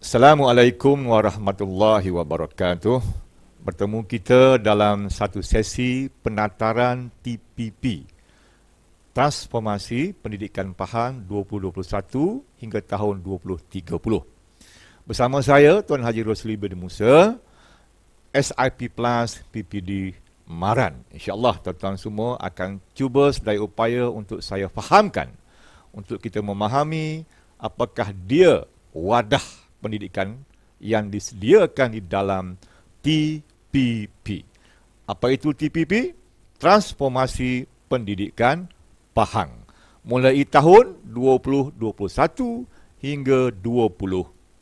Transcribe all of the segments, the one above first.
Assalamualaikum warahmatullahi wabarakatuh. Bertemu kita dalam satu sesi penataran TPP, Transformasi Pendidikan Pahang 2021 hingga tahun 2030. Bersama saya Tuan Haji Rosli bin Musa, SIP Plus PPD Maran. InsyaAllah tuan-tuan semua akan cuba sedaya upaya untuk saya fahamkan, untuk kita memahami apakah dia wadah pendidikan yang disediakan di dalam TPP. Apa itu TPP? Transformasi Pendidikan Pahang. Mulai tahun 2021 hingga 2030.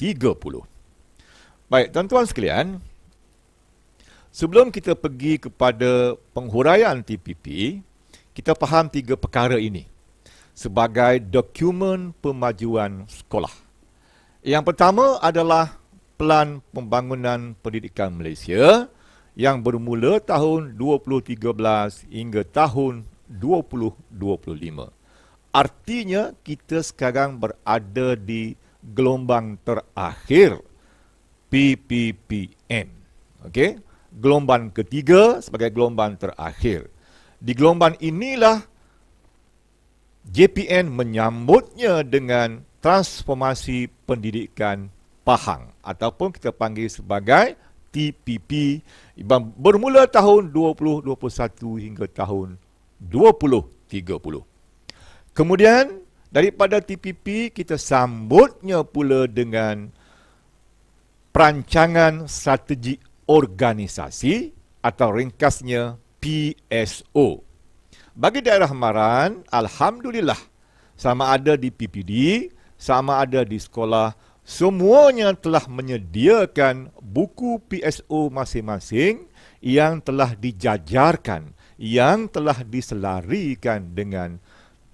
Baik, tuan-tuan sekalian, sebelum kita pergi kepada penghuraian TPP, kita faham tiga perkara ini sebagai dokumen pemajuan sekolah. Yang pertama adalah Pelan Pembangunan Pendidikan Malaysia yang bermula tahun 2013 hingga tahun 2025. Artinya kita sekarang berada di gelombang terakhir PPPM. Okey, gelombang ketiga sebagai gelombang terakhir. Di gelombang inilah JPN menyambutnya dengan Transformasi Pendidikan Pahang ataupun kita panggil sebagai TPP bermula tahun 2021 hingga tahun 2030. Kemudian daripada TPP kita sambutnya pula dengan Perancangan Strategi Organisasi atau ringkasnya PSO. Bagi daerah Maran, alhamdulillah, sama ada di PPD, sama ada di sekolah, semuanya telah menyediakan buku PSO masing-masing yang telah dijajarkan, yang telah diselarikan dengan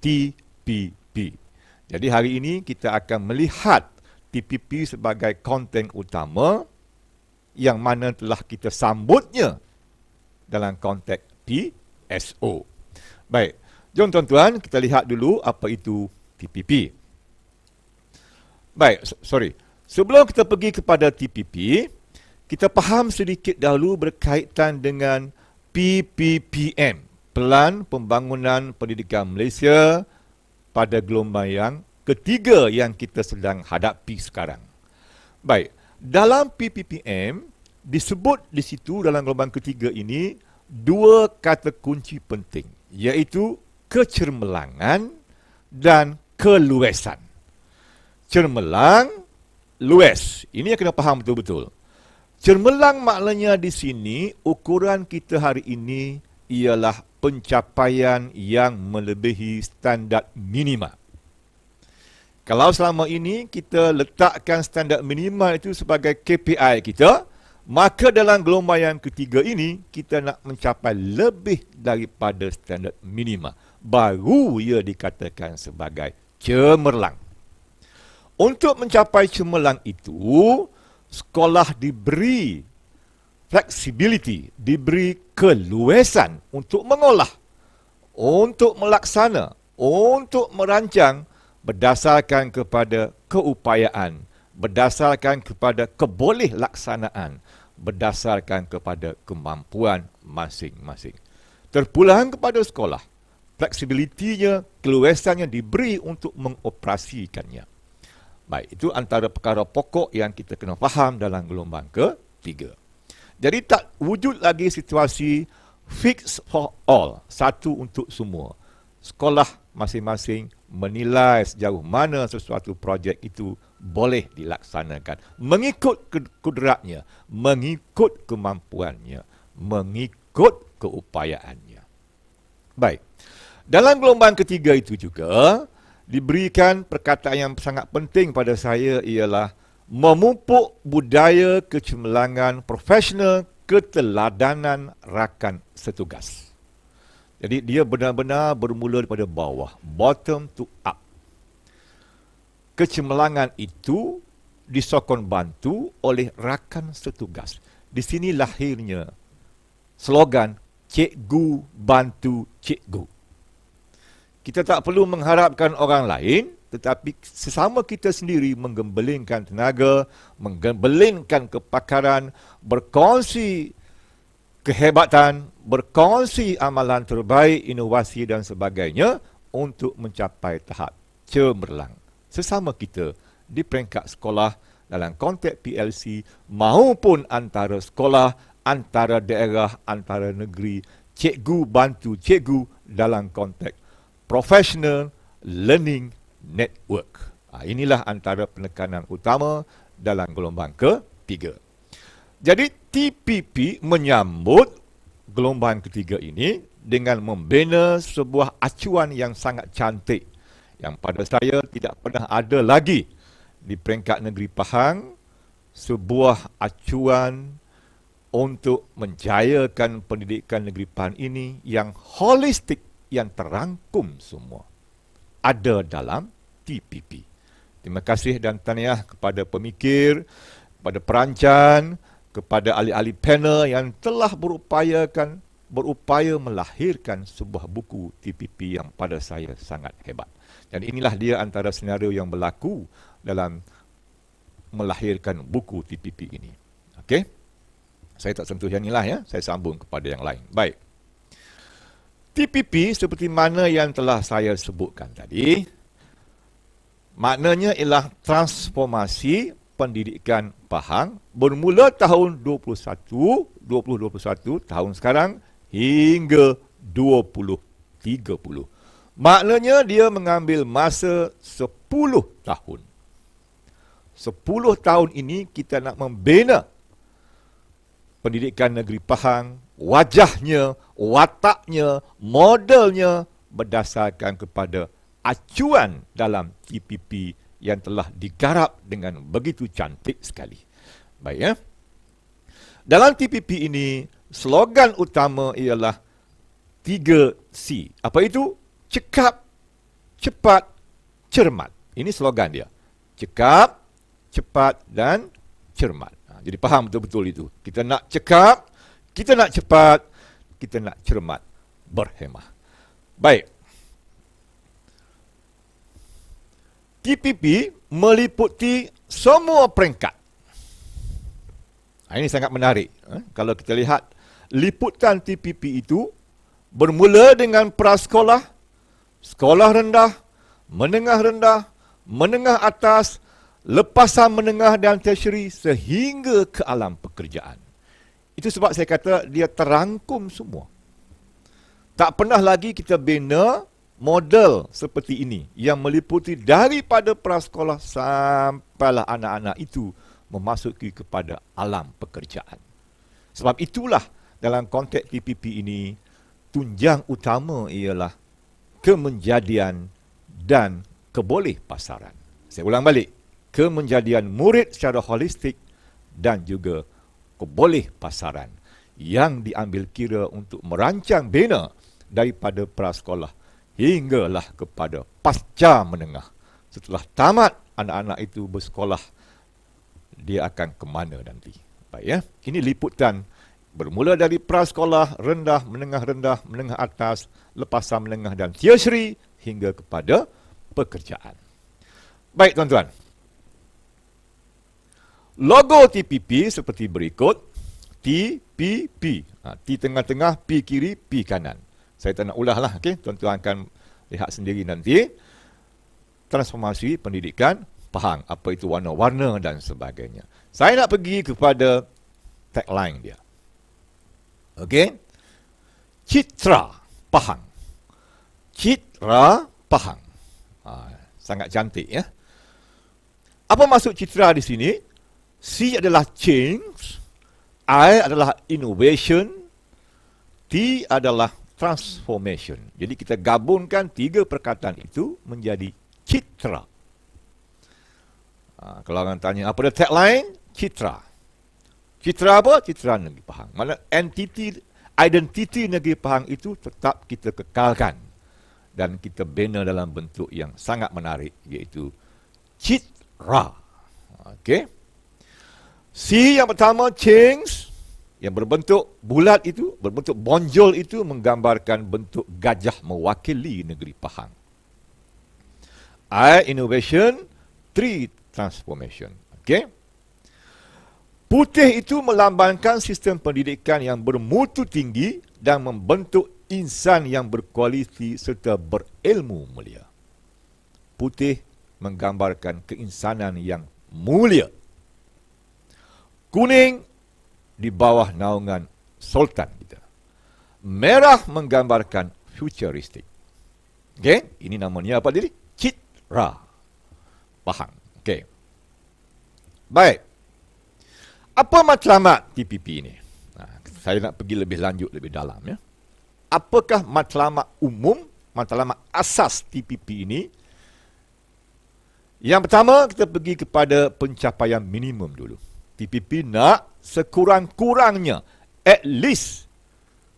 TPP. Jadi hari ini kita akan melihat TPP sebagai konten utama yang mana telah kita sambutnya dalam konteks PSO. Baik, jom tuan-tuan kita lihat dulu apa itu TPP. Baik, sebelum kita pergi kepada TPP, kita faham sedikit dahulu berkaitan dengan PPPM, Pelan Pembangunan Pendidikan Malaysia pada gelombang yang ketiga yang kita sedang hadapi sekarang. Baik, dalam PPPM disebut di situ dalam gelombang ketiga ini dua kata kunci penting, iaitu kecermelangan dan keluasan. Cermelang, luas. Ini yang kena faham betul-betul. Cermelang maknanya di sini, ukuran kita hari ini ialah pencapaian yang melebihi standard minima. Kalau selama ini kita letakkan standard minima itu sebagai KPI kita, maka dalam gelombang yang ketiga ini, kita nak mencapai lebih daripada standard minima. Baru ia dikatakan sebagai cemerlang. Untuk mencapai cemerlang itu, sekolah diberi flexibility, diberi keluasan untuk mengolah, untuk melaksana, untuk merancang berdasarkan kepada keupayaan, berdasarkan kepada keboleh-laksanaan, berdasarkan kepada kemampuan masing-masing. Terpulang kepada sekolah, fleksibilitinya, keluasannya diberi untuk mengoperasikannya. Baik, itu antara perkara pokok yang kita kena faham dalam gelombang ketiga. Jadi tak wujud lagi situasi fix for all, satu untuk semua. Sekolah masing-masing menilai sejauh mana sesuatu projek itu boleh dilaksanakan mengikut kudratnya, mengikut kemampuannya, mengikut keupayaannya. Baik, dalam gelombang ketiga itu juga diberikan perkataan yang sangat penting pada saya ialah memupuk budaya kecemerlangan profesional keteladanan rakan setugas. Jadi dia benar-benar bermula daripada bawah, bottom to up. Kecemerlangan itu disokong bantu oleh rakan setugas. Di sini lahirnya slogan cikgu bantu cikgu. Kita tak perlu mengharapkan orang lain, tetapi sesama kita sendiri menggembelingkan tenaga, menggembelingkan kepakaran, berkongsi kehebatan, berkongsi amalan terbaik, inovasi dan sebagainya untuk mencapai tahap cemerlang. Sesama kita di peringkat sekolah dalam konteks PLC maupun antara sekolah, antara daerah, antara negeri, cikgu bantu cikgu dalam konteks professional learning network. Inilah antara penekanan utama dalam gelombang ketiga. Jadi TPP menyambut gelombang ketiga ini dengan membina sebuah acuan yang sangat cantik yang pada saya tidak pernah ada lagi di peringkat negeri Pahang, sebuah acuan untuk menjayakan pendidikan negeri Pahang ini yang holistik, yang terangkum semua ada dalam TPP. Terima kasih dan tahniah kepada pemikir, kepada perancan, kepada ahli-ahli panel yang telah berupaya melahirkan sebuah buku TPP yang pada saya sangat hebat. Dan inilah dia antara senario yang berlaku dalam melahirkan buku TPP ini. Okey? Saya tak sentuh yang inilah ya, saya sambung kepada yang lain. Baik. TPP seperti mana yang telah saya sebutkan tadi, maknanya ialah transformasi pendidikan Pahang bermula tahun 2021 tahun sekarang hingga 2030. Maknanya dia mengambil masa 10 tahun. 10 tahun ini kita nak membina pendidikan negeri Pahang, wajahnya, wataknya, modelnya berdasarkan kepada acuan dalam TPP yang telah digarap dengan begitu cantik sekali. Baik ya. Dalam TPP ini, slogan utama ialah 3C. Apa itu? Cekap, cepat, cermat. Ini slogan dia. Cekap, cepat dan cermat. Jadi faham betul-betul itu. Kita nak cekap, kita nak cepat, kita nak cermat, berhemah. Baik. TPP meliputi semua peringkat. Ini sangat menarik. Kalau kita lihat, liputan TPP itu bermula dengan prasekolah, sekolah rendah, menengah atas, lepasan menengah dan tertiary sehingga ke alam pekerjaan. Itu sebab saya kata dia terangkum semua. Tak pernah lagi kita bina model seperti ini yang meliputi daripada prasekolah sampailah anak-anak itu memasuki kepada alam pekerjaan. Sebab itulah dalam konteks TPP ini tunjang utama ialah kemenjadian dan kebolehpasaran. Saya ulang balik. Kemenjadian murid secara holistik dan juga kebolehpasaran yang diambil kira untuk merancang bina daripada prasekolah hinggalah kepada pasca menengah. Setelah tamat anak-anak itu bersekolah, dia akan ke mana nanti. Baik ya. Ini liputan bermula dari prasekolah, rendah, menengah atas, lepasan menengah dan tertiary hingga kepada pekerjaan. Baik tuan-tuan. Logo TPP seperti berikut. TPP. T tengah-tengah, P kiri, P kanan. Saya tak nak ulah lah. Okay? Tuan-tuan akan lihat sendiri nanti. Transformasi pendidikan Pahang. Apa itu warna-warna dan sebagainya. Saya nak pergi kepada tagline dia. Okey. Citra Pahang. Citra Pahang. Sangat cantik ya. Apa maksud citra di sini? C adalah change, I adalah innovation, T adalah transformation. Jadi kita gabungkan tiga perkataan itu menjadi citra. Kalau orang tanya apa dia tagline? Citra. Citra apa? Citra Negeri Pahang. Maksudnya identiti Negeri Pahang itu tetap kita kekalkan dan kita bina dalam bentuk yang sangat menarik, iaitu citra. Okey. C yang pertama, change, yang berbentuk bulat itu, berbentuk bonjol itu menggambarkan bentuk gajah mewakili negeri Pahang. I, innovation. 3, transformation. Okey. Putih itu melambangkan sistem pendidikan yang bermutu tinggi dan membentuk insan yang berkualiti serta berilmu mulia. Putih menggambarkan keinsanan yang mulia. Kuning di bawah naungan Sultan kita. Merah menggambarkan futuristik. Okey, ini namanya apa tadi? Citra. Pahang. Okey. Baik. Apa matlamat TPP ini? Saya nak pergi lebih lanjut, lebih dalam ya. Apakah matlamat umum, matlamat asas TPP ini? Yang pertama, kita pergi kepada pencapaian minimum dulu. TPP nak sekurang-kurangnya, at least,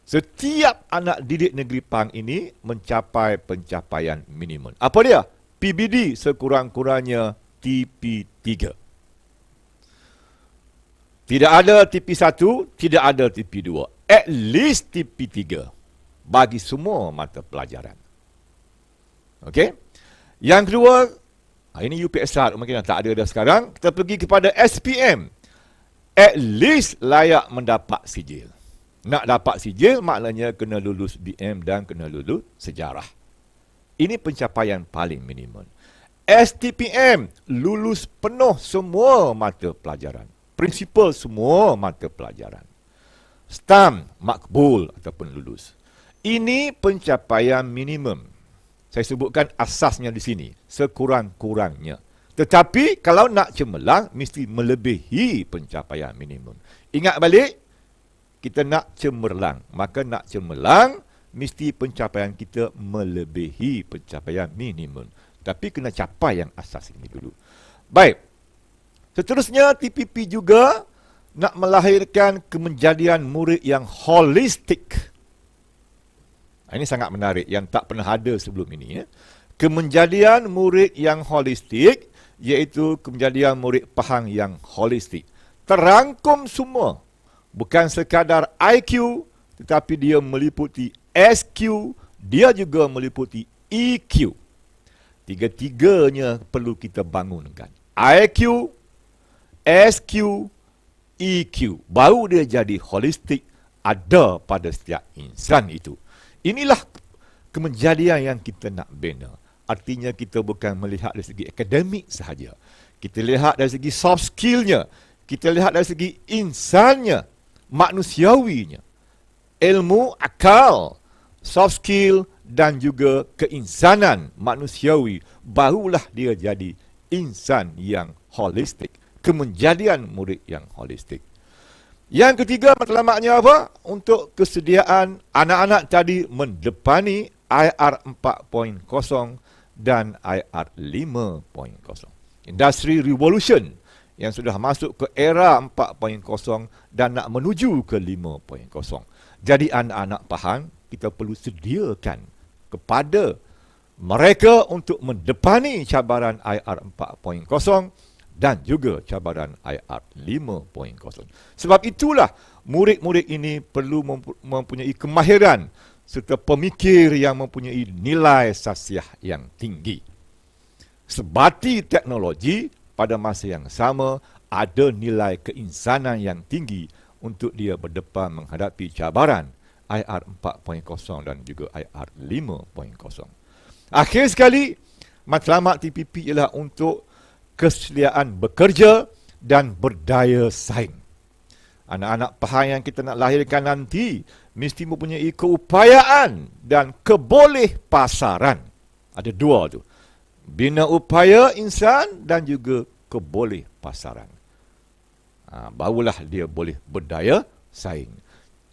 setiap anak didik negeri Pahang ini mencapai pencapaian minimum. Apa dia? PBD sekurang-kurangnya TP3. Tidak ada TP1, tidak ada TP2. At least TP3 bagi semua mata pelajaran. Okey? Yang kedua, ini UPSR mungkin tak ada dah sekarang. Kita pergi kepada SPM. At least layak mendapat sijil. Nak dapat sijil maknanya kena lulus BM dan kena lulus sejarah. Ini pencapaian paling minimum. STPM, lulus penuh semua mata pelajaran. Prinsipal semua mata pelajaran. STAM, makbul ataupun lulus. Ini pencapaian minimum. Saya sebutkan asasnya di sini, sekurang-kurangnya. Tetapi kalau nak cemerlang, mesti melebihi pencapaian minimum. Ingat balik, kita nak cemerlang. Maka nak cemerlang, mesti pencapaian kita melebihi pencapaian minimum. Tapi kena capai yang asas ini dulu. Baik. Seterusnya, TPP juga nak melahirkan kemenjadian murid yang holistik. Ini sangat menarik, yang tak pernah ada sebelum ini. Ya. Kemenjadian murid yang holistik, iaitu kemenjadian murid Pahang yang holistik. Terangkum semua. Bukan sekadar IQ, tetapi dia meliputi SQ, dia juga meliputi EQ. Tiga-tiganya perlu kita bangunkan. IQ, SQ, EQ. Baru dia jadi holistik, ada pada setiap insan itu. Inilah kemenjadian yang kita nak bina. Artinya kita bukan melihat dari segi akademik sahaja. Kita lihat dari segi soft skillnya. Kita lihat dari segi insannya, manusiawinya. Ilmu, akal, soft skill dan juga keinsanan manusiawi, barulah dia jadi insan yang holistik. Kemenjadian murid yang holistik. Yang ketiga matlamatnya apa? Untuk kesediaan anak-anak tadi mendepani IR 4.0 dan IR 5.0. Industri Revolution yang sudah masuk ke era 4.0 dan nak menuju ke 5.0. Jadi anak-anak Pahang, kita perlu sediakan kepada mereka untuk mendepani cabaran IR 4.0 dan juga cabaran IR 5.0. Sebab itulah murid-murid ini perlu mempunyai kemahiran serta pemikir yang mempunyai nilai sasiah yang tinggi. Sebati teknologi, pada masa yang sama ada nilai keinsanan yang tinggi untuk dia berdepan menghadapi cabaran IR 4.0 dan juga IR 5.0. Akhir sekali, matlamat TPP ialah untuk kesediaan bekerja dan berdaya saing. Anak-anak Pahang yang kita nak lahirkan nanti mesti mempunyai keupayaan dan kebolehpasaran. Ada dua tu. Bina upaya insan dan juga kebolehpasaran. Barulah dia boleh berdaya saing.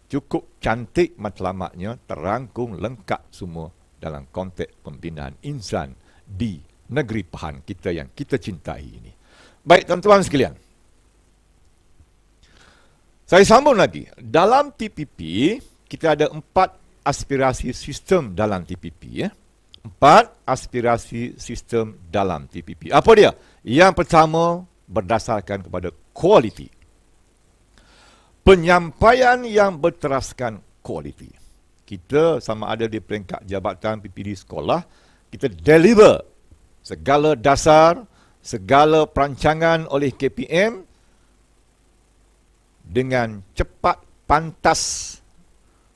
Cukup cantik matlamatnya, terangkum lengkap semua dalam konteks pembinaan insan di negeri Pahang kita yang kita cintai ini. Baik tuan-tuan sekalian, saya sambung lagi. Dalam TPP, kita ada 4 aspirasi sistem dalam TPP. 4 aspirasi sistem dalam TPP. Apa dia? Yang pertama, berdasarkan kepada kualiti. Penyampaian yang berteraskan kualiti. Kita sama ada di peringkat jabatan PPD sekolah, kita deliver segala dasar, segala perancangan oleh KPM dengan cepat, pantas,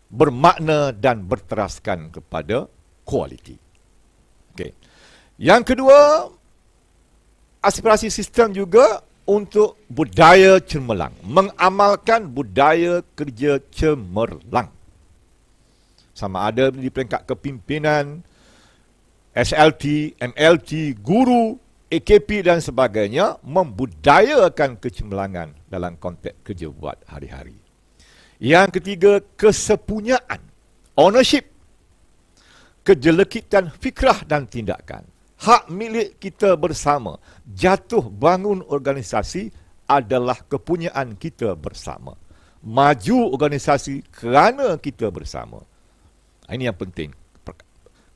bermakna dan berteraskan kepada kualiti. Okay. Yang kedua, aspirasi sistem juga untuk budaya cemerlang, mengamalkan budaya kerja cemerlang. Sama ada di peringkat kepimpinan, SLT, MLT, guru, AKP dan sebagainya, membudayakan kecemerlangan dalam konteks kerja buat hari-hari. Yang ketiga, kesepunyaan, ownership, kejelekitan fikrah dan tindakan. Hak milik kita bersama. Jatuh bangun organisasi adalah kepunyaan kita bersama. Maju organisasi kerana kita bersama. Ini yang penting.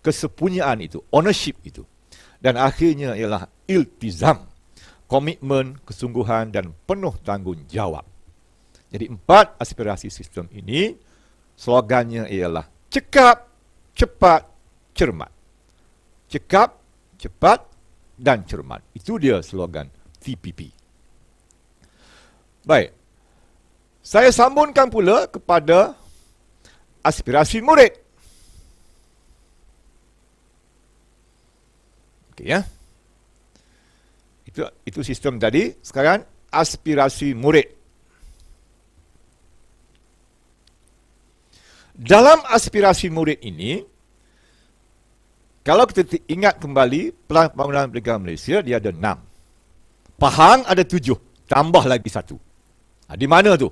Kesepunyaan itu, ownership itu. Dan akhirnya ialah iltizam, komitmen, kesungguhan dan penuh tanggungjawab. Jadi 4 aspirasi sistem ini, slogannya ialah cekap, cepat, cermat. Cekap, cepat dan cermat. Itu dia slogan TPP. Baik. Saya sambungkan pula kepada aspirasi murid. Okey ya. Itu sistem tadi. Sekarang aspirasi murid. Dalam aspirasi murid ini, kalau kita ingat kembali Pelan Pembangunan Pendidikan Malaysia, dia ada 6. Pahang ada 7, tambah lagi 1. Di mana tu?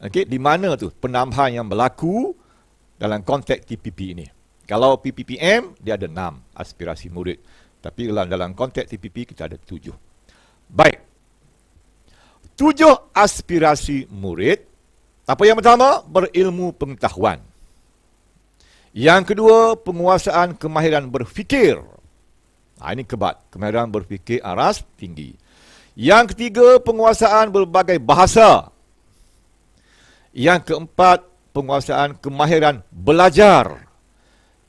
Okey, di mana tu penambahan yang berlaku dalam konteks TPP ini? Kalau PPPM, dia ada 6 aspirasi murid. Tapi dalam konteks TPP, kita ada 7. Baik. 7 aspirasi murid. Apa yang pertama? Berilmu pengetahuan. Yang kedua, penguasaan kemahiran berfikir. Ini kebat. Kemahiran berfikir aras tinggi. Yang ketiga, penguasaan berbagai bahasa. Yang keempat, penguasaan kemahiran belajar.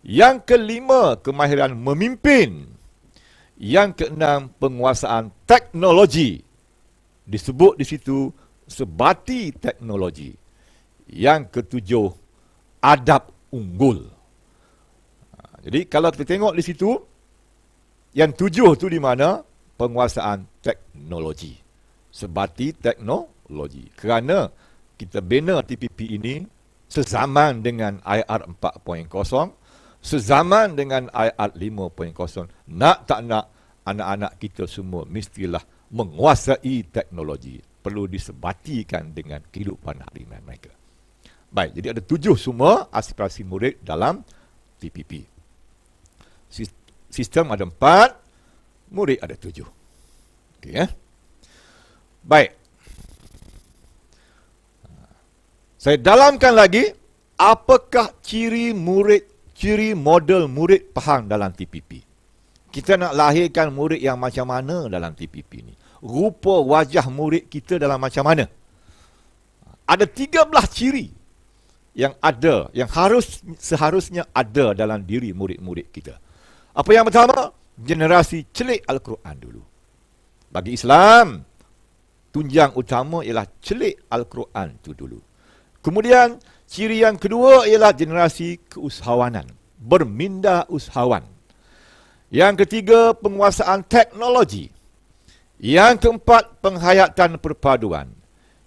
Yang kelima, kemahiran memimpin. Yang keenam, penguasaan teknologi. Disebut di situ sebati teknologi. Yang ketujuh, adab unggul. Jadi kalau kita tengok di situ, yang 7 tu di mana? Penguasaan teknologi. Sebati teknologi. Kerana kita bina TPP ini sezaman dengan IR 4.0, sezaman dengan IR 5.0. Nak tak nak, anak-anak kita semua mestilah menguasai teknologi. Perlu disebatikan dengan kehidupan harian mereka. Baik, jadi ada 7 semua aspirasi murid dalam TPP. Sistem ada 4, murid ada 7. Okey ya. Baik. Saya dalamkan lagi, apakah ciri model murid Pahang dalam TPP? Kita nak lahirkan murid yang macam mana dalam TPP ni? Rupa wajah murid kita dalam macam mana? Ada 13 ciri yang ada, yang seharusnya ada dalam diri murid-murid kita. Apa yang pertama? Generasi celik Al-Quran dulu. Bagi Islam, tunjang utama ialah celik Al-Quran itu dulu. Kemudian, ciri yang kedua ialah generasi keusahawanan. Berminda usahawan. Yang ketiga, penguasaan teknologi. Yang keempat, penghayatan perpaduan.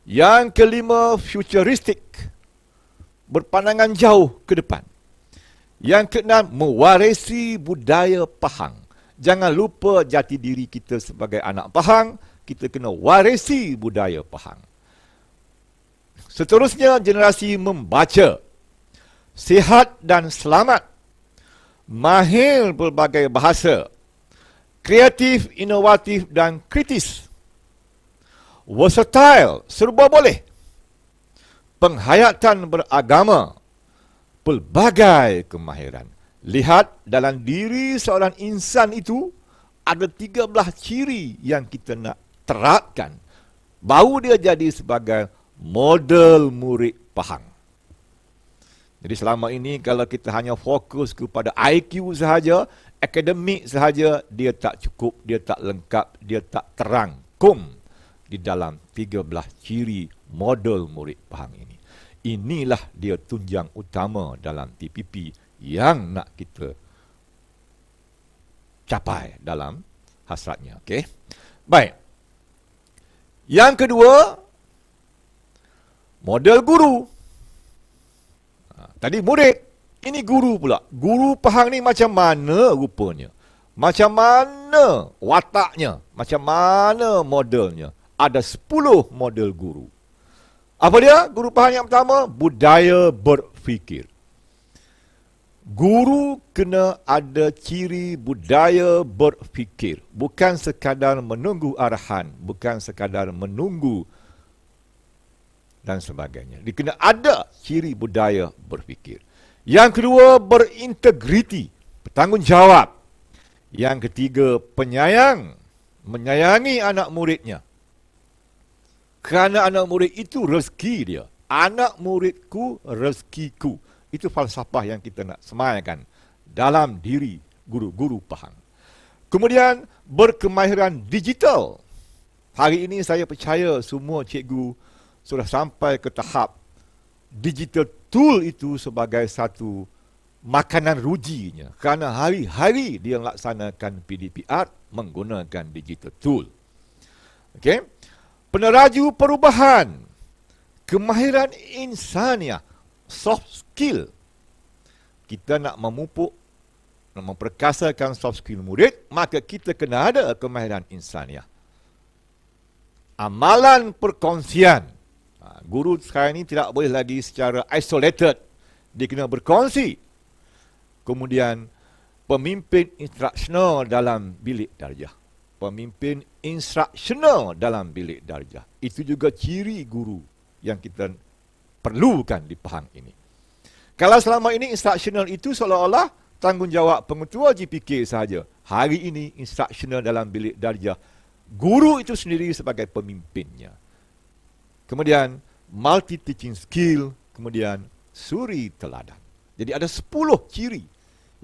Yang kelima, futuristik. Berpandangan jauh ke depan. Yang keenam, mewarisi budaya Pahang. Jangan lupa jati diri kita sebagai anak Pahang, kita kena warisi budaya Pahang. Seterusnya, generasi membaca. Sihat dan selamat. Mahir berbagai bahasa. Kreatif, inovatif dan kritis. Versatile, serba boleh. Penghayatan beragama. Pelbagai kemahiran. Lihat dalam diri seorang insan itu ada 13 ciri yang kita nak terapkan. Baru dia jadi sebagai model murid Pahang. Jadi selama ini kalau kita hanya fokus kepada IQ sahaja, akademik sahaja, dia tak cukup, dia tak lengkap, dia tak terangkum di dalam 13 ciri model murid Pahang ini. Inilah dia tunjang utama dalam TPP yang nak kita capai dalam hasratnya. Okey. Baik. Yang kedua, model guru. Tadi murid, ini guru pula. Guru Pahang ni macam mana rupanya? Macam mana wataknya? Macam mana modelnya? Ada 10 model guru. Apa dia? Guru Pahang yang pertama, budaya berfikir. Guru kena ada ciri budaya berfikir. Bukan sekadar menunggu arahan, bukan sekadar menunggu dan sebagainya. Dia kena ada ciri budaya berfikir. Yang kedua, berintegriti, bertanggungjawab. Yang ketiga, penyayang, menyayangi anak muridnya. Kerana anak murid itu rezeki dia. Anak muridku, rezekiku. Itu falsafah yang kita nak semaikan dalam diri guru-guru Pahang. Kemudian, berkemahiran digital. Hari ini saya percaya semua cikgu sudah sampai ke tahap digital tool itu sebagai satu makanan rujinya. Kerana hari-hari dia melaksanakan PDPR menggunakan digital tool. Okey. Peneraju perubahan, kemahiran insaniah, soft skill. Kita nak memupuk, nak memperkasakan soft skill murid, maka kita kena ada kemahiran insaniah. Amalan perkongsian. Guru sekarang ini tidak boleh lagi secara isolated. Dia kena berkongsi. Kemudian, pemimpin instruksional dalam bilik darjah. Pemimpin instruksional dalam bilik darjah. Itu juga ciri guru yang kita perlukan di Pahang ini. Kalau selama ini instruksional itu seolah-olah tanggungjawab pengetua GPK sahaja. Hari ini instruksional dalam bilik darjah. Guru itu sendiri sebagai pemimpinnya. Kemudian multi teaching skill, kemudian suri teladan. Jadi ada 10 ciri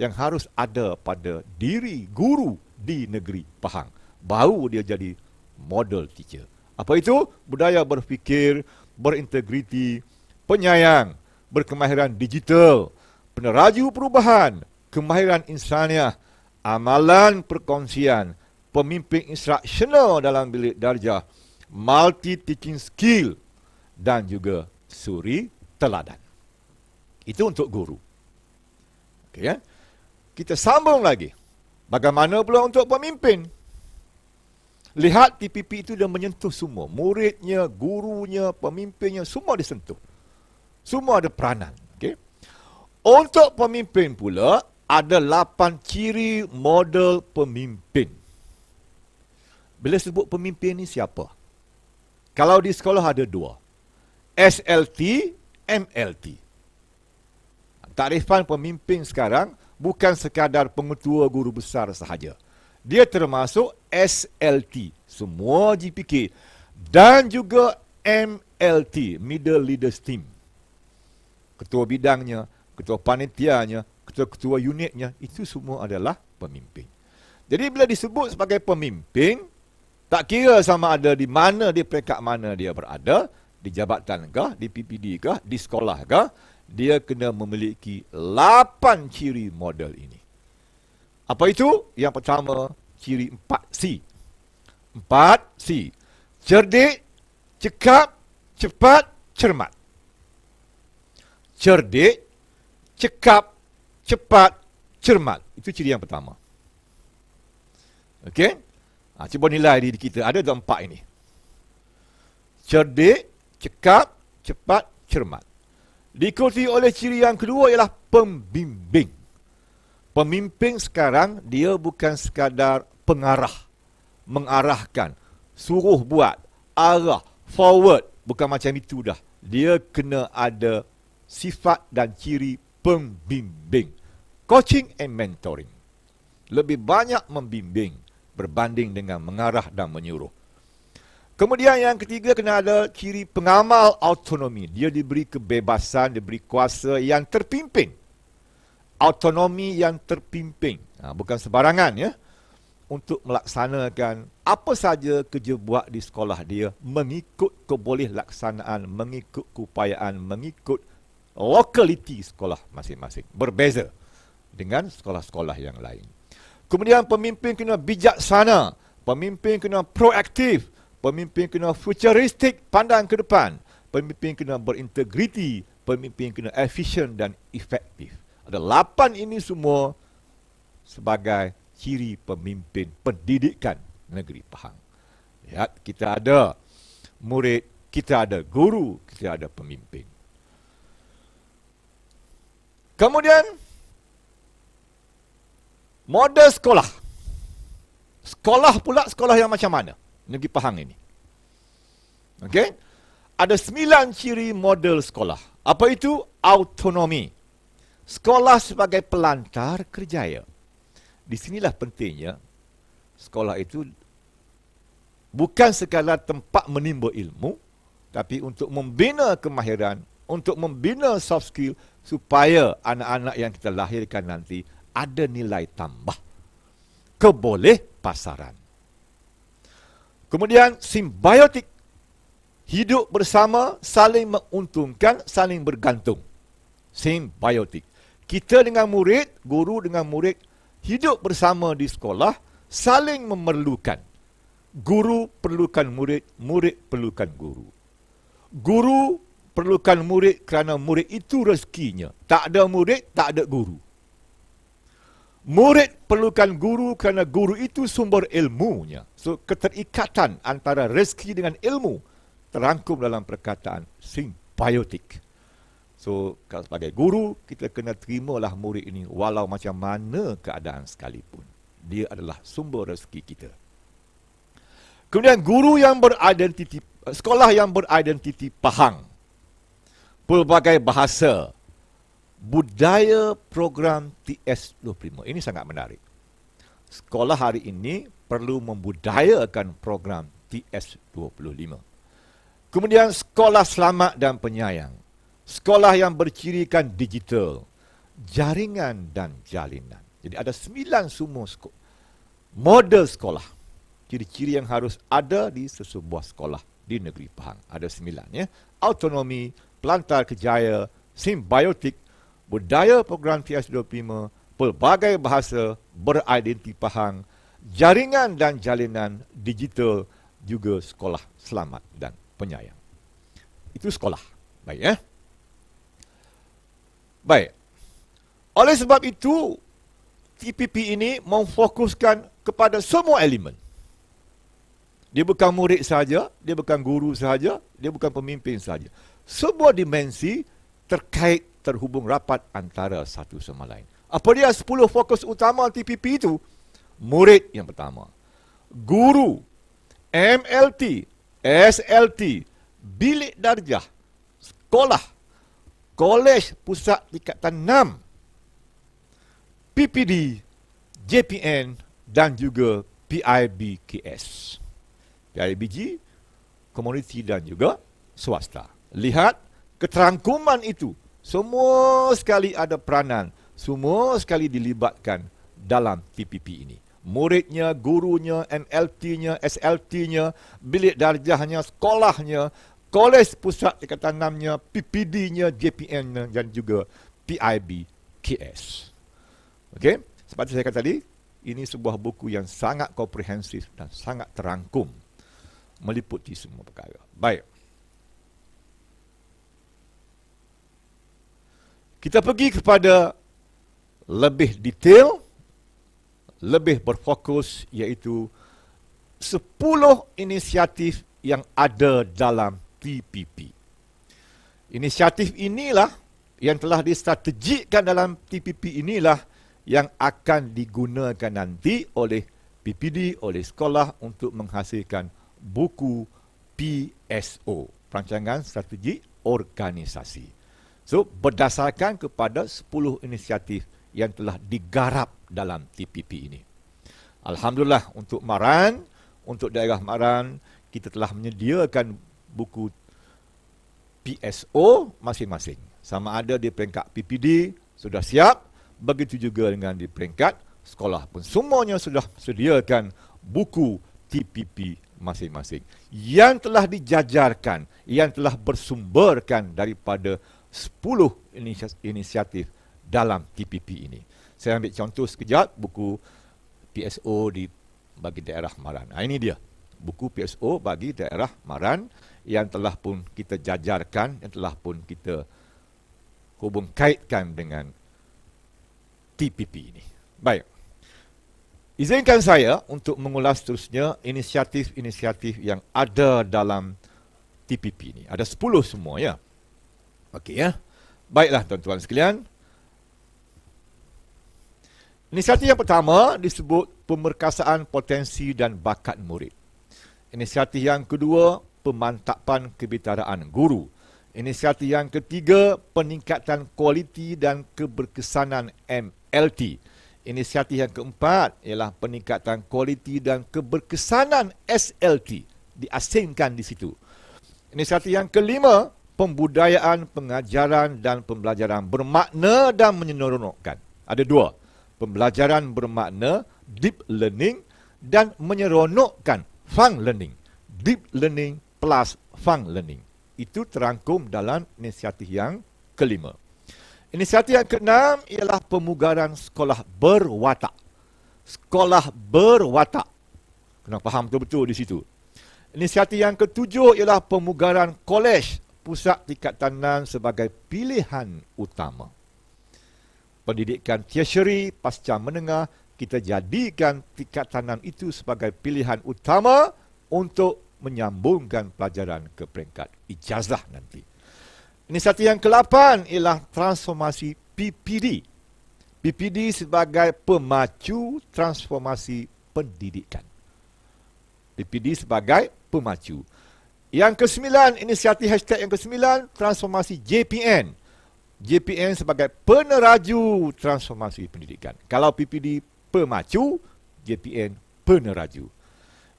yang harus ada pada diri guru di negeri Pahang. Baru dia jadi model teacher. Apa itu? Budaya berfikir, berintegriti, penyayang, berkemahiran digital, peneraju perubahan, kemahiran insaniah, amalan perkongsian, pemimpin instruksional dalam bilik darjah, multi teaching skill, dan juga suri teladan. Itu untuk guru. Okey, ya? Kita sambung lagi. Bagaimana pula untuk pemimpin? Lihat TPP itu dia menyentuh semua. Muridnya, gurunya, pemimpinnya, semua disentuh. Semua ada peranan. Okay? Untuk pemimpin pula, ada 8 ciri model pemimpin. Bila sebut pemimpin ni siapa? Kalau di sekolah ada 2. SLT, MLT. Takrifan pemimpin sekarang bukan sekadar pengetua guru besar sahaja. Dia termasuk SLT, semua GPK, dan juga MLT, Middle Leaders Team. Ketua bidangnya, ketua panitianya, ketua-ketua unitnya, itu semua adalah pemimpin. Jadi bila disebut sebagai pemimpin, tak kira sama ada di mana dia, peringkat mana dia berada, di jabatan kah, di PPD kah, di sekolah kah, dia kena memiliki 8 ciri model ini. Apa itu? Yang pertama, ciri 4C. 4C. Cerdik, cekap, cepat, cermat. Cerdik, cekap, cepat, cermat. Itu ciri yang pertama. Okey? Cuba nilai diri kita. Ada 4 ini. Cerdik, cekap, cepat, cermat. Diikuti oleh ciri yang kedua ialah pembimbing. Pemimpin sekarang, dia bukan sekadar pengarah, mengarahkan, suruh buat, arah, forward. Bukan macam itu dah. Dia kena ada sifat dan ciri pembimbing. Coaching and mentoring. Lebih banyak membimbing berbanding dengan mengarah dan menyuruh. Kemudian yang ketiga, kena ada ciri pengamal autonomi. Dia diberi kebebasan, diberi kuasa yang terpimpin. Autonomi yang terpimpin. Bukan sebarangan ya. Untuk melaksanakan apa saja kerja buat di sekolah dia mengikut kebolehaksanaan, mengikut keupayaan, mengikut lokaliti sekolah masing-masing. Berbeza dengan sekolah-sekolah yang lain. Kemudian pemimpin kena bijaksana, pemimpin kena proaktif, pemimpin kena futuristik, pandang ke depan, pemimpin kena berintegriti, pemimpin kena efisien dan efektif. Ada 8 ini semua sebagai ciri pemimpin pendidikan negeri Pahang. Lihat, kita ada murid, kita ada guru, kita ada pemimpin. Kemudian, model sekolah. Sekolah pula, sekolah yang macam mana? Negeri Pahang ini. Okey? Ada 9 ciri model sekolah. Apa itu? Autonomi. Sekolah sebagai pelantar kerjaya. Di sinilah pentingnya sekolah itu bukan sekadar tempat menimba ilmu, tapi untuk membina kemahiran, untuk membina soft skill supaya anak-anak yang kita lahirkan nanti ada nilai tambah. Keboleh pasaran. Kemudian simbiotik. Hidup bersama, saling menguntungkan, saling bergantung. Simbiotik. Kita dengan murid, guru dengan murid, hidup bersama di sekolah, saling memerlukan. Guru perlukan murid, murid perlukan guru. Guru perlukan murid kerana murid itu rezekinya. Tak ada murid, tak ada guru. Murid perlukan guru kerana guru itu sumber ilmunya. So, keterikatan antara rezeki dengan ilmu terangkum dalam perkataan simbiotik. So, kalau sebagai guru, kita kena terimalah murid ini walau macam mana keadaan sekalipun. Dia adalah sumber rezeki kita. Kemudian guru yang beridentiti, sekolah yang beridentiti Pahang. Pelbagai bahasa, budaya program TS25. Ini sangat menarik. Sekolah hari ini perlu membudayakan program TS25. Kemudian sekolah selamat dan penyayang. Sekolah yang bercirikan digital, jaringan dan jalinan. Jadi ada 9 semua model sekolah. Ciri-ciri yang harus ada di sesebuah sekolah di negeri Pahang. Ada 9 ya. Autonomi, pelantar kerjaya, simbiotik, budaya program TS25, pelbagai bahasa, beridentiti Pahang, jaringan dan jalinan digital, juga sekolah selamat dan penyayang. Itu sekolah. Baik ya. Baik. Oleh sebab itu, TPP ini memfokuskan kepada semua elemen. Dia bukan murid sahaja, dia bukan guru sahaja, dia bukan pemimpin sahaja. Sebuah dimensi terkait, terhubung rapat antara satu sama lain. Apa dia 10 fokus utama TPP itu? Murid yang pertama. Guru, MLT, SLT, bilik darjah, sekolah, kolej pusat tingkatan 6, PPD, JPN dan juga PIBKS. PIBG, komuniti dan juga swasta. Lihat keterangkuman itu. Semua sekali ada peranan. Semua sekali dilibatkan dalam TPP ini. Muridnya, gurunya, MLT-nya, SLT-nya, bilik darjahnya, sekolahnya, kolej pusat tingkatan 6-nya, PPD-nya, JPN-nya dan juga PIBKS. Okey, seperti saya kata tadi, ini sebuah buku yang sangat komprehensif dan sangat terangkum, meliputi semua perkara. Baik. Kita pergi kepada lebih detail, lebih berfokus, iaitu 10 inisiatif yang ada dalam TPP. Inisiatif inilah yang telah distrategikan dalam TPP inilah yang akan digunakan nanti oleh PPD, oleh sekolah untuk menghasilkan buku PSO, Perancangan Strategi Organisasi. So, berdasarkan kepada 10 inisiatif yang telah digarap dalam TPP ini. Alhamdulillah untuk Maran, untuk daerah Maran, kita telah menyediakan buku PSO masing-masing. Sama ada di peringkat PPD sudah siap, begitu juga dengan di peringkat sekolah pun. Semuanya sudah sediakan buku TPP masing-masing yang telah dijajarkan, yang telah bersumberkan daripada 10 inisiatif dalam TPP ini. Saya ambil contoh sekejap buku PSO bagi daerah Maran. Ini dia, buku PSO bagi daerah Maran yang telah pun kita jajarkan, yang telah pun kita hubung kaitkan dengan TPP ini. Baik. Izinkan saya untuk mengulas terusnya inisiatif-inisiatif yang ada dalam TPP ini. Ada 10 semua ya. Okey ya. Baiklah tuan-tuan sekalian. Inisiatif yang pertama disebut pemerkasaan potensi dan bakat murid. Inisiatif yang kedua, pemantapan kebitaraan guru. Inisiatif yang ketiga, peningkatan kualiti dan keberkesanan MLT. Inisiatif yang keempat ialah peningkatan kualiti dan keberkesanan SLT. Diasingkan di situ. Inisiatif yang kelima, pembudayaan, pengajaran dan pembelajaran bermakna dan menyeronokkan. Ada 2. Pembelajaran bermakna, deep learning, dan menyeronokkan, fun learning. Deep learning plus fun learning. Itu terangkum dalam inisiatif yang kelima. Inisiatif yang keenam ialah pemugaran sekolah berwatak. Sekolah berwatak. Kena faham betul-betul di situ. Inisiatif yang ketujuh ialah pemugaran kolej, pusat tingkatanan sebagai pilihan utama. Pendidikan tertiary pasca menengah, kita jadikan tingkatanan itu sebagai pilihan utama untuk menyambungkan pelajaran ke peringkat ijazah nanti. Inisiatif yang ke-8 ialah transformasi PPD. PPD sebagai pemacu transformasi pendidikan. PPD sebagai pemacu. Yang ke-9, inisiatif hashtag yang ke-9, transformasi JPN. JPN sebagai peneraju transformasi pendidikan. Kalau PPD pemacu, JPN peneraju.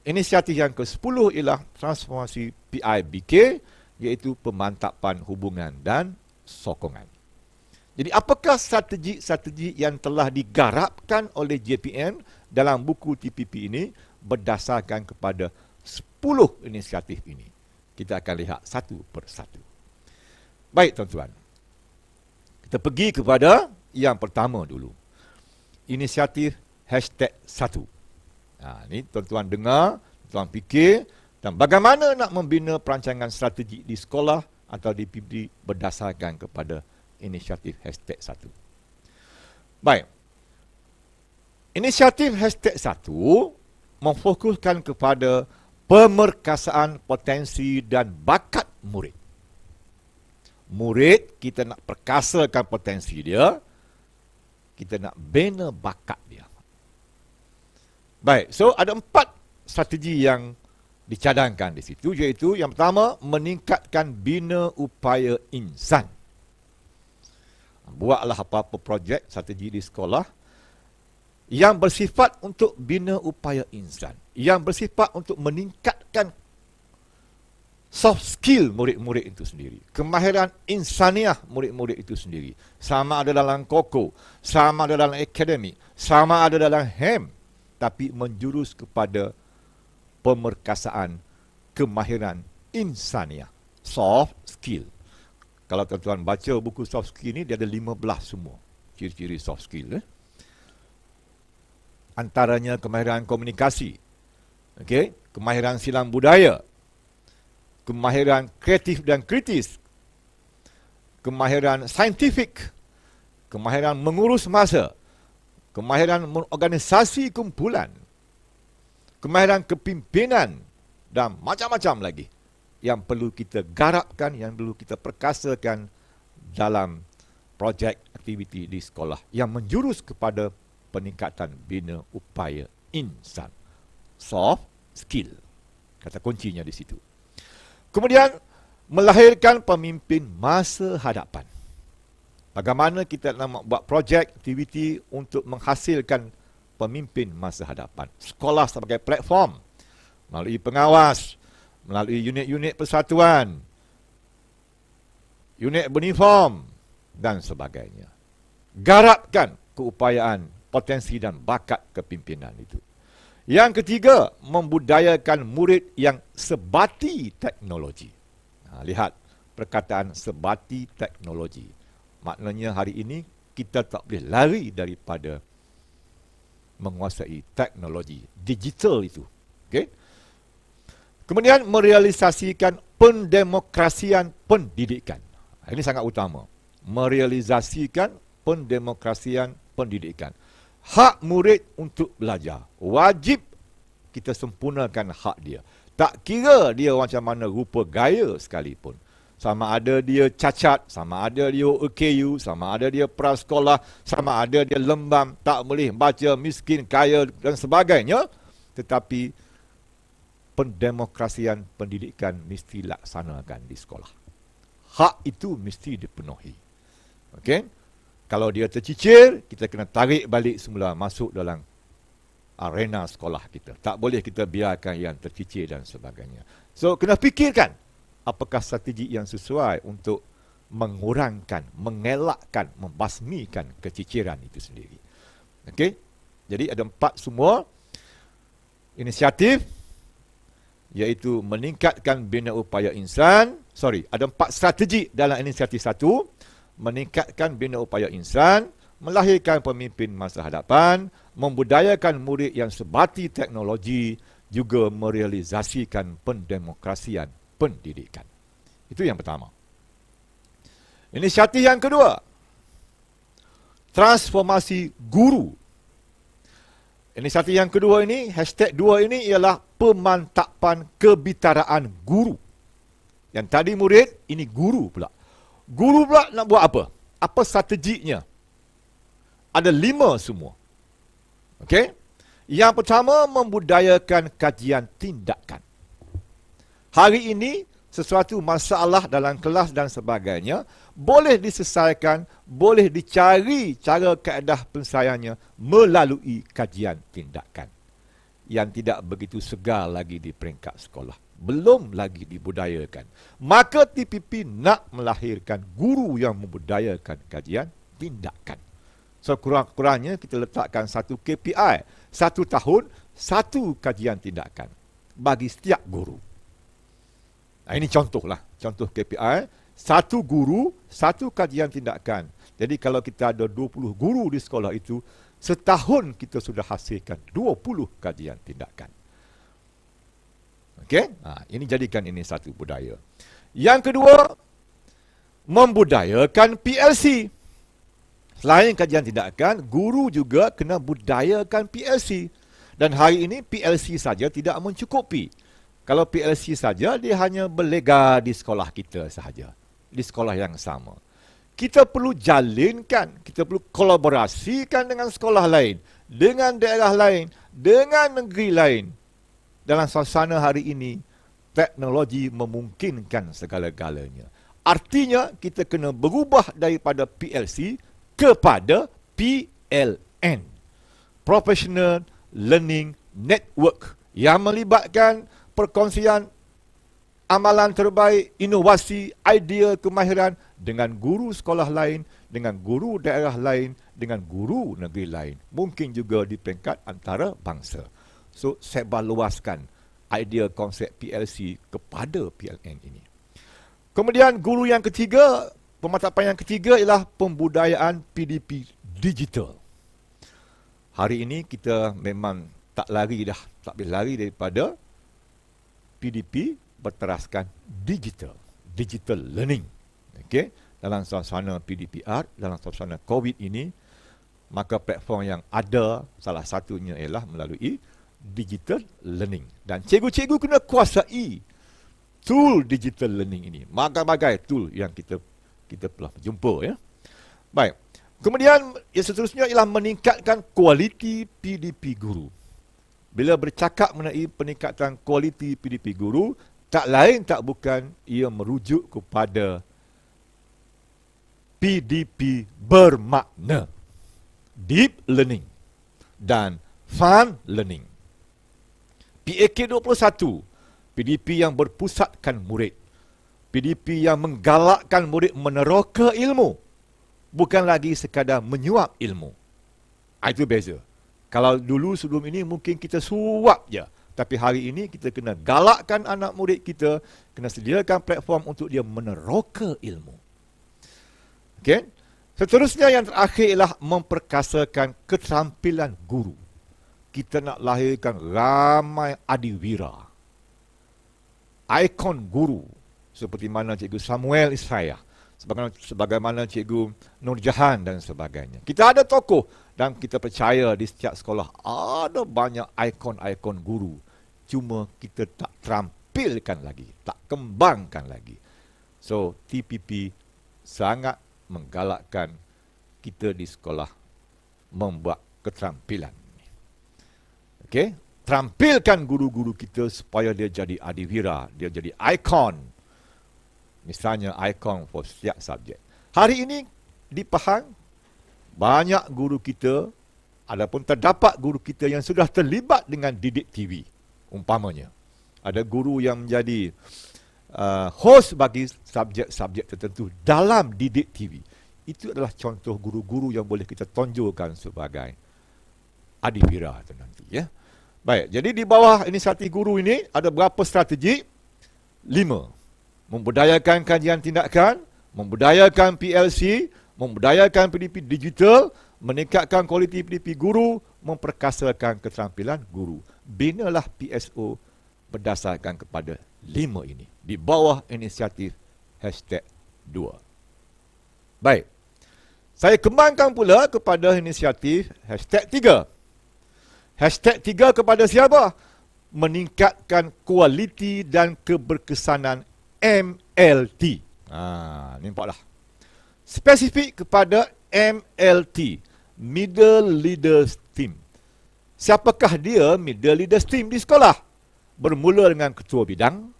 Inisiatif yang ke-10 ialah transformasi PIBK, iaitu pemantapan hubungan dan sokongan. Jadi apakah strategi-strategi yang telah digarapkan oleh JPN dalam buku TPP ini berdasarkan kepada 10 inisiatif ini? Kita akan lihat satu persatu. Baik tuan-tuan. Kita pergi kepada yang pertama dulu. Inisiatif hashtag 1. Ini tuan-tuan dengar, tuan fikir, dan bagaimana nak membina perancangan strategi di sekolah atau di PPD berdasarkan kepada inisiatif hashtag 1. Baik. Inisiatif hashtag 1 memfokuskan kepada pemerkasaan potensi dan bakat murid. Murid, kita nak perkasakan potensi dia, kita nak bina bakat dia. Baik, so ada 4 strategi yang dicadangkan di situ, iaitu yang pertama, meningkatkan bina upaya insan. Buatlah apa-apa projek strategi di sekolah yang bersifat untuk bina upaya insan, yang bersifat untuk meningkatkan soft skill murid-murid itu sendiri, kemahiran insaniah murid-murid itu sendiri, sama ada dalam koko, sama ada dalam akademik, sama ada dalam HEM, tapi menjurus kepada pemerkasaan kemahiran insaniah, soft skill. Kalau tuan-tuan baca buku soft skill ni, dia ada 15 semua ciri-ciri soft skill. Antaranya kemahiran komunikasi, kemahiran silang budaya, kemahiran kreatif dan kritis, kemahiran saintifik, kemahiran mengurus masa, kemahiran mengorganisasi kumpulan, kemahiran kepimpinan, dan macam-macam lagi yang perlu kita garapkan, yang perlu kita perkasakan dalam projek aktiviti di sekolah yang menjurus kepada peningkatan bina upaya insan. Soft skill. Kata kuncinya di situ. Kemudian, melahirkan pemimpin masa hadapan. Bagaimana kita nak buat projek, aktiviti untuk menghasilkan pemimpin masa hadapan. Sekolah sebagai platform, melalui pengawas, melalui unit-unit persatuan, unit beruniform dan sebagainya. Garapkan keupayaan, potensi dan bakat kepimpinan itu. Yang ketiga, membudayakan murid yang sebati teknologi. Lihat perkataan sebati teknologi. Maknanya hari ini kita tak boleh lari daripada menguasai teknologi digital itu. Okay? Kemudian merealisasikan pendemokrasian pendidikan. Ini sangat utama. Merealisasikan pendemokrasian pendidikan. Hak murid untuk belajar. Wajib kita sempurnakan hak dia. Tak kira dia macam mana rupa gaya sekalipun. Sama ada dia cacat, sama ada dia OKU, sama ada dia prasekolah, sama ada dia lembam, tak boleh baca, miskin, kaya dan sebagainya. Tetapi pendemokrasian pendidikan mesti laksanakan di sekolah. Hak itu mesti dipenuhi. Okey? Kalau dia tercicir, kita kena tarik balik semula masuk dalam arena sekolah kita. Tak boleh kita biarkan yang tercicir dan sebagainya. So, kena fikirkan apakah strategi yang sesuai untuk mengurangkan, mengelakkan, membasmikan keciciran itu sendiri. Okey? Jadi ada 4 semua inisiatif, iaitu meningkatkan bina upaya insan. Ada 4 strategi dalam inisiatif 1. Meningkatkan bina upaya insan, melahirkan pemimpin masa hadapan, membudayakan murid yang sebati teknologi, juga merealisasikan pendemokrasian pendidikan. Itu yang pertama. Inisiatif yang kedua, transformasi guru. Inisiatif yang kedua ini, #2 ini ialah pemantapan kebitaraan guru. Yang tadi murid, ini guru pula. Guru pula nak buat apa? Apa strateginya? Ada 5 semua. Okey? Yang pertama, membudayakan kajian tindakan. Hari ini, sesuatu masalah dalam kelas dan sebagainya, boleh diselesaikan, boleh dicari cara kaedah penyelesaiannya melalui kajian tindakan. Yang tidak begitu segar lagi di peringkat sekolah. Belum lagi dibudayakan. Maka TPP nak melahirkan guru yang membudayakan kajian tindakan. So, kurang-kurangnya kita letakkan satu KPI. 1 tahun, 1 kajian tindakan. Bagi setiap guru. Ini contohlah. Contoh KPI. 1 guru, 1 kajian tindakan. Jadi kalau kita ada 20 guru di sekolah itu, setahun kita sudah hasilkan 20 kajian tindakan. Okey? Ini jadikan ini satu budaya. Yang kedua, membudayakan PLC. Selain kajian tindakan, guru juga kena budayakan PLC. Dan hari ini PLC saja tidak mencukupi. Kalau PLC saja, dia hanya berlega di sekolah kita sahaja. Di sekolah yang sama. Kita perlu jalinkan, kita perlu kolaborasikan dengan sekolah lain, dengan daerah lain, dengan negeri lain. Dalam suasana hari ini, teknologi memungkinkan segala-galanya. Artinya, kita kena berubah daripada PLC kepada PLN. Professional Learning Network. Yang melibatkan perkongsian amalan terbaik, inovasi, idea, kemahiran dengan guru sekolah lain, dengan guru daerah lain, dengan guru negeri lain. Mungkin juga di peringkat antarabangsa. So, sebar luaskan idea konsep PLC kepada PLN ini. Kemudian guru yang ketiga, pemantapan yang ketiga ialah pembudayaan PDP digital. Hari ini kita memang tak lari dah, tak boleh lari daripada PDP berteraskan digital learning. Okey, dalam suasana PDPR, dalam suasana COVID ini, maka platform yang ada salah satunya ialah melalui digital learning. Dan cikgu-cikgu kena kuasai tool digital learning ini. Bagai-bagai tool yang kita telah jumpa, ya. Baik. Kemudian yang seterusnya ialah meningkatkan kualiti PDP guru. Bila bercakap mengenai peningkatan kualiti PDP guru, tak lain tak bukan ia merujuk kepada PDP bermakna, deep learning dan fun learning. PAK 21 PDP yang berpusatkan murid. PDP yang menggalakkan murid meneroka ilmu. Bukan lagi sekadar menyuap ilmu. Itu beza. Kalau dulu sebelum ini mungkin kita suap je. Tapi hari ini kita kena galakkan anak murid kita, kena sediakan platform untuk dia meneroka ilmu. Okey? Seterusnya yang terakhir ialah memperkasakan keterampilan guru. Kita nak lahirkan ramai adiwira. Ikon guru. Seperti mana Cikgu Samuel Israel. Sebagaimana Cikgu Nur Jahan dan sebagainya. Kita ada tokoh dan kita percaya di setiap sekolah ada banyak ikon-ikon guru. Cuma kita tak terampilkan lagi, tak kembangkan lagi. So, TPP sangat menggalakkan kita di sekolah membuat keterampilan. Okey, terampilkan guru-guru kita supaya dia jadi adiwira, dia jadi ikon. Misalnya ikon for setiap subjek. Hari ini di Pahang banyak guru kita, adapun terdapat guru kita yang sudah terlibat dengan didik TV. Umpamanya, ada guru yang menjadi host bagi subjek-subjek tertentu dalam didik TV. Itu adalah contoh guru-guru yang boleh kita tonjolkan sebagai adiwira itu nanti. Ya. Baik, jadi di bawah inisiatif guru ini ada berapa strategi? 5. Membudayakan kajian tindakan, membudayakan PLC, membudayakan PDP digital, meningkatkan kualiti PDP guru, memperkasakan keterampilan guru. Binalah PSO berdasarkan kepada 5 ini. Di bawah inisiatif #2. Baik. Saya kembangkan pula kepada inisiatif #3. #3 kepada siapa? Meningkatkan kualiti dan keberkesanan MLT. Nampaklah. Spesifik kepada MLT, Middle Leaders Team. Siapakah dia Middle Leaders Team di sekolah? Bermula dengan ketua bidang,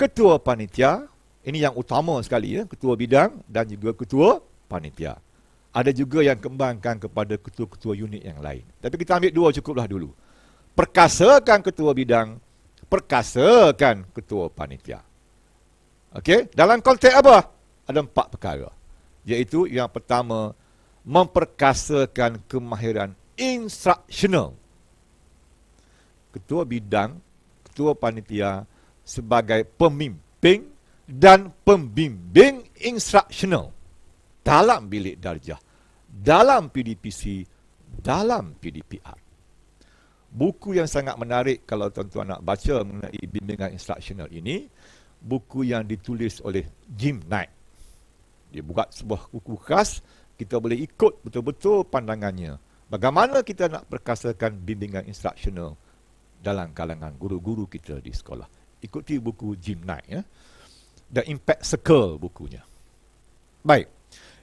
ketua panitia, ini yang utama sekali ya, ketua bidang dan juga ketua panitia. Ada juga yang kembangkan kepada ketua-ketua unit yang lain. Tapi kita ambil 2 cukuplah dulu. Perkasakan ketua bidang, perkasakan ketua panitia. Okey, dalam konteks apa? Ada 4 perkara. Iaitu yang pertama, memperkasakan kemahiran instruksional. Ketua bidang, ketua panitia sebagai pemimpin dan pembimbing instruksional dalam bilik darjah, dalam PDPC, dalam PDPR. Buku yang sangat menarik kalau tuan-tuan nak baca mengenai bimbingan instruksional ini, buku yang ditulis oleh Jim Knight. Dia buat sebuah buku khas, kita boleh ikut betul-betul pandangannya. Bagaimana kita nak perkasakan bimbingan instruksional dalam kalangan guru-guru kita di sekolah. Ikuti buku Jim Knight. Ya. The Impact Circle bukunya. Baik.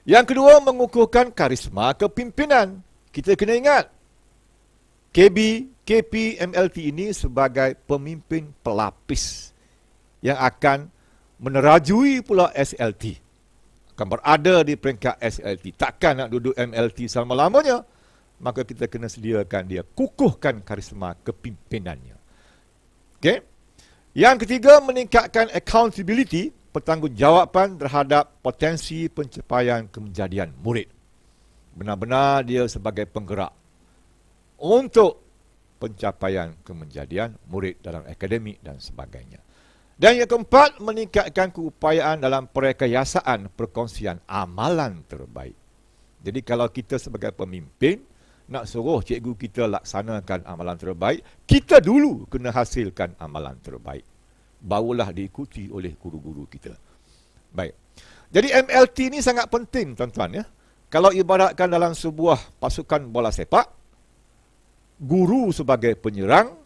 Yang kedua, mengukuhkan karisma kepimpinan. Kita kena ingat, KB, KP, MLT ini sebagai pemimpin pelapis yang akan menerajui pula SLT. Akan berada di peringkat SLT. Takkan nak duduk MLT selama-lamanya. Maka kita kena sediakan dia, kukuhkan karisma kepimpinannya. Okey. Yang ketiga, meningkatkan accountability, pertanggungjawaban terhadap potensi pencapaian kemenjadian murid. Benar-benar dia sebagai penggerak untuk pencapaian kemenjadian murid dalam akademik dan sebagainya. Dan yang keempat, meningkatkan keupayaan dalam perkayasaan perkongsian amalan terbaik. Jadi kalau kita sebagai pemimpin nak suruh cikgu kita laksanakan amalan terbaik, kita dulu kena hasilkan amalan terbaik. Barulah diikuti oleh guru-guru kita. Baik. Jadi MLT ni sangat penting tuan-tuan ya. Kalau ibaratkan dalam sebuah pasukan bola sepak, guru sebagai penyerang,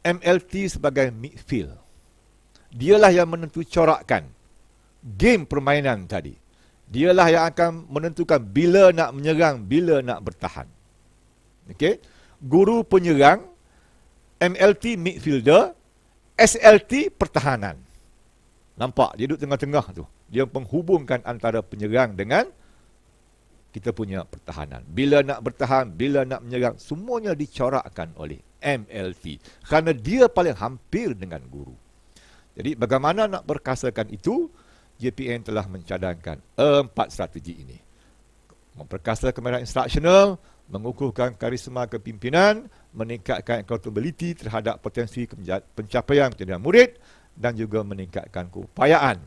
MLT sebagai midfield. Dialah yang menentu corakkan game permainan tadi. Dialah yang akan menentukan bila nak menyerang, bila nak bertahan. Okey. Guru penyerang, MLT midfielder, SLT pertahanan. Nampak dia duduk tengah-tengah tu. Dia penghubungkan antara penyerang dengan kita punya pertahanan. Bila nak bertahan, bila nak menyerang, semuanya dicorakkan oleh MLT. Kerana dia paling hampir dengan guru. Jadi bagaimana nak berkasakan itu, JPN telah mencadangkan 4 strategi ini. Memperkasa kemahiran instruksional, mengukuhkan karisma kepimpinan, meningkatkan accountability terhadap potensi pencapaian pendidikan murid, dan juga meningkatkan keupayaan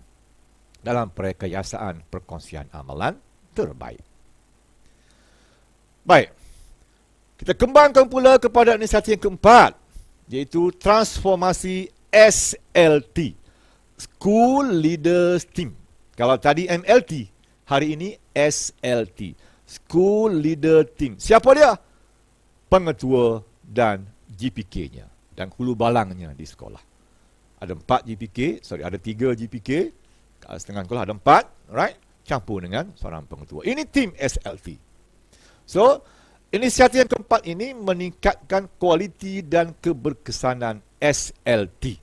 dalam perkayasaan perkongsian amalan terbaik. Baik, kita kembangkan pula kepada inisiatif yang keempat, iaitu transformasi SLT, School Leaders Team. Kalau tadi MLT, hari ini SLT, School Leader Team. Siapa dia? Pengetua dan GPK-nya dan hulu balangnya di sekolah. Ada 3 GPK, setengah sekolah ada 4, right? Campur dengan seorang pengetua. Ini tim SLT. So, inisiatif yang keempat ini meningkatkan kualiti dan keberkesanan SLT.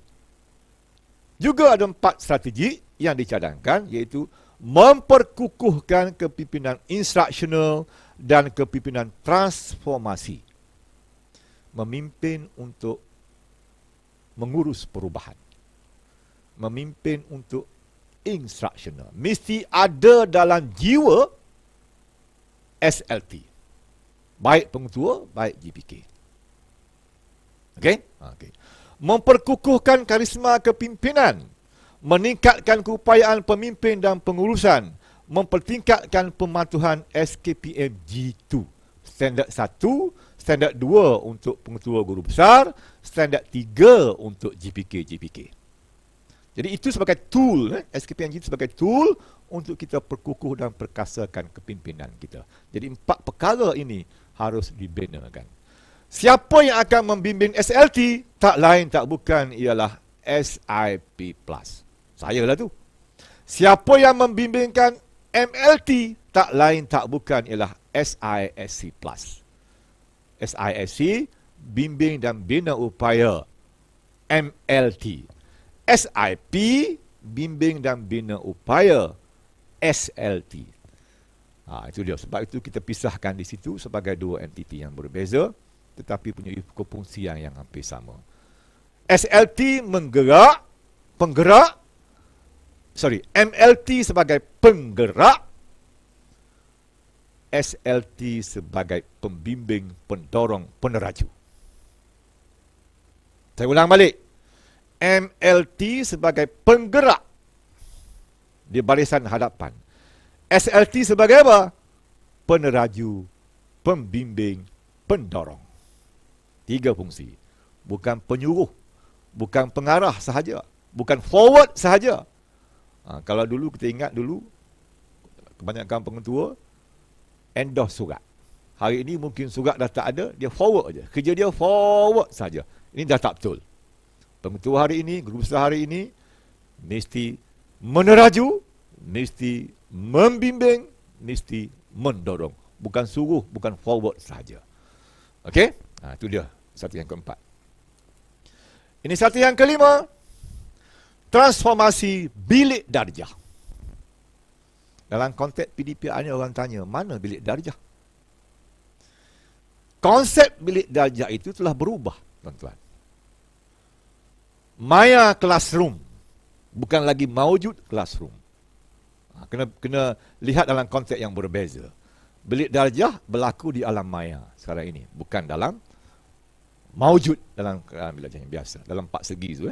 Juga ada 4 strategi yang dicadangkan, iaitu memperkukuhkan kepimpinan instruksional dan kepimpinan transformasi. Memimpin untuk mengurus perubahan. Memimpin untuk instruksional. Mesti ada dalam jiwa SLT. Baik pengetua, baik GPK. Okey? Okey. Memperkukuhkan karisma kepimpinan, meningkatkan keupayaan pemimpin dan pengurusan, mempertingkatkan pematuhan SKPM G2. Standard 1, standard 2 untuk pengetua guru besar, standard 3 untuk GPK. Jadi itu sebagai tool, SKPM G2 sebagai tool untuk kita perkukuh dan perkasakan kepimpinan kita. Jadi 4 perkara ini harus dibinakan. Siapa yang akan membimbing SLT? Tak lain tak bukan ialah SIP+. Saya lah tu. Siapa yang membimbingkan MLT? Tak lain tak bukan ialah SISC+. SISC, bimbing dan bina upaya MLT. SIP, bimbing dan bina upaya SLT. Itu dia. Sebab itu kita pisahkan di situ sebagai 2 entiti yang berbeza, tetapi punya kefungsian yang hampir sama. SLT MLT sebagai penggerak, SLT sebagai pembimbing, pendorong, peneraju. Saya ulang balik. MLT sebagai penggerak di barisan hadapan. SLT sebagai apa? Peneraju, pembimbing, pendorong. 3 fungsi. Bukan penyuruh, bukan pengarah sahaja, bukan forward sahaja. Kalau dulu kita ingat dulu, kebanyakan pengetua endorse surat. Hari ini mungkin surat dah tak ada, dia forward aja. Kerja dia forward saja. Ini dah tak betul. Pengetua hari ini, guru besar hari ini mesti meneraju, mesti membimbing, mesti mendorong. Bukan suruh, bukan forward saja. Okey? Itu dia satu yang keempat. Ini satu yang kelima. Transformasi bilik darjah. Dalam konteks PDPR ni orang tanya, mana bilik darjah? Konsep bilik darjah itu telah berubah, tuan-tuan. Maya classroom, bukan lagi maujud classroom. Kena lihat dalam konteks yang berbeza. Bilik darjah berlaku di alam maya sekarang ini, bukan dalam maujud dalam bilik darjah yang biasa, dalam 4 segi tu.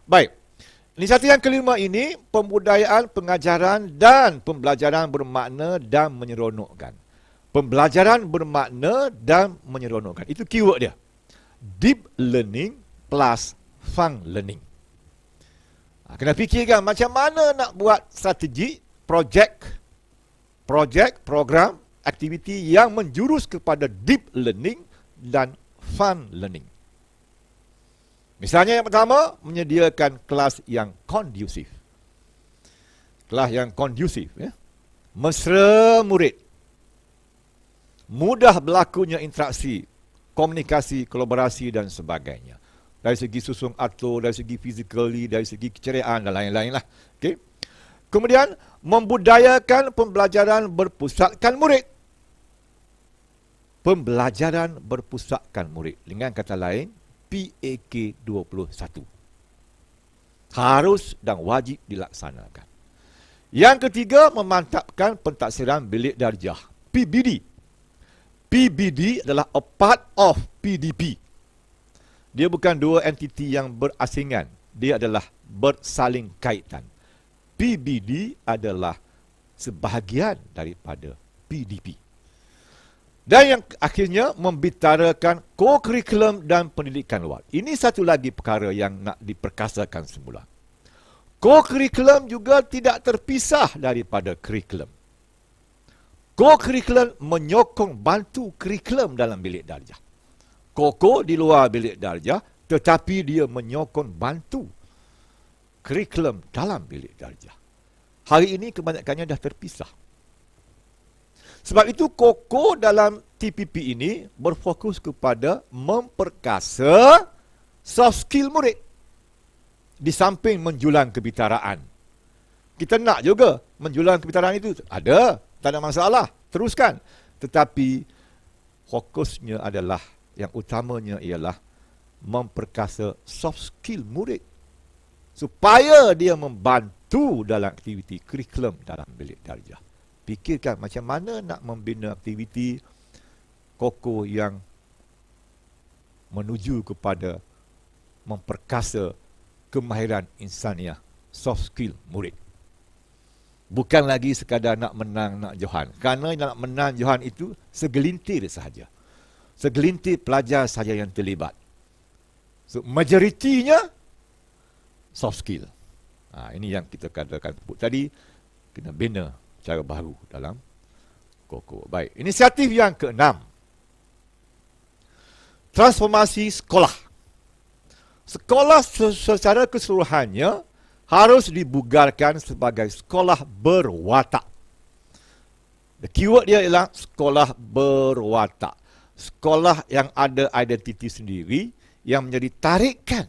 Baik. Inisiatif yang kelima ini, pembudayaan, pengajaran dan pembelajaran bermakna dan menyeronokkan. Pembelajaran bermakna dan menyeronokkan. Itu keyword dia. Deep learning plus fun learning. Kena fikirkan macam mana nak buat strategi, program, aktiviti yang menjurus kepada deep learning dan fun learning. Misalnya yang pertama, menyediakan kelas yang kondusif. Kelas yang kondusif. Mesra murid. Mudah berlakunya interaksi, komunikasi, kolaborasi dan sebagainya. Dari segi susun atur, dari segi physically, dari segi keceriaan dan lain-lain lah. Okay. Kemudian, membudayakan pembelajaran berpusatkan murid. pembelajaran berpusatkan murid. Dengan kata lain, PAK 21. Harus dan wajib dilaksanakan. Yang ketiga, memantapkan pentaksiran bilik darjah, PBD. PBD adalah a part of PDP. Dia bukan dua entiti yang berasingan. Dia adalah bersaling kaitan. PBD adalah sebahagian daripada PDP. Dan yang akhirnya membicarakan co-curriculum dan pendidikan luar. Ini satu lagi perkara yang nak diperkasakan semula. Co-curriculum juga tidak terpisah daripada curriculum. Co-curriculum menyokong bantu curriculum dalam bilik darjah. Koko di luar bilik darjah, tetapi dia menyokong bantu curriculum dalam bilik darjah. Hari ini kebanyakannya dah terpisah. Sebab itu Koko dalam TPP ini berfokus kepada memperkasa soft skill murid. Di samping menjulang kebitaraan. Kita nak juga menjulang kebitaraan itu. Ada, tak ada masalah. Teruskan. Tetapi fokusnya adalah, yang utamanya ialah memperkasa soft skill murid. Supaya dia membantu dalam aktiviti kurikulum dalam bilik darjah. Fikirkan macam mana nak membina aktiviti Koko yang menuju kepada memperkasa kemahiran insaniah, soft skill murid. Bukan lagi sekadar nak menang, nak johan. Kerana nak menang johan itu segelintir sahaja. Segelintir pelajar sahaja yang terlibat. So, majoritinya soft skill. Ini yang kita katakan tadi, kena bina cara baru dalam Koko. Baik, inisiatif yang ke-6. Transformasi sekolah. Sekolah secara keseluruhannya harus dibugarkan sebagai sekolah berwatak. The keyword dia ialah sekolah berwatak. Sekolah yang ada identiti sendiri, yang menjadi tarikan,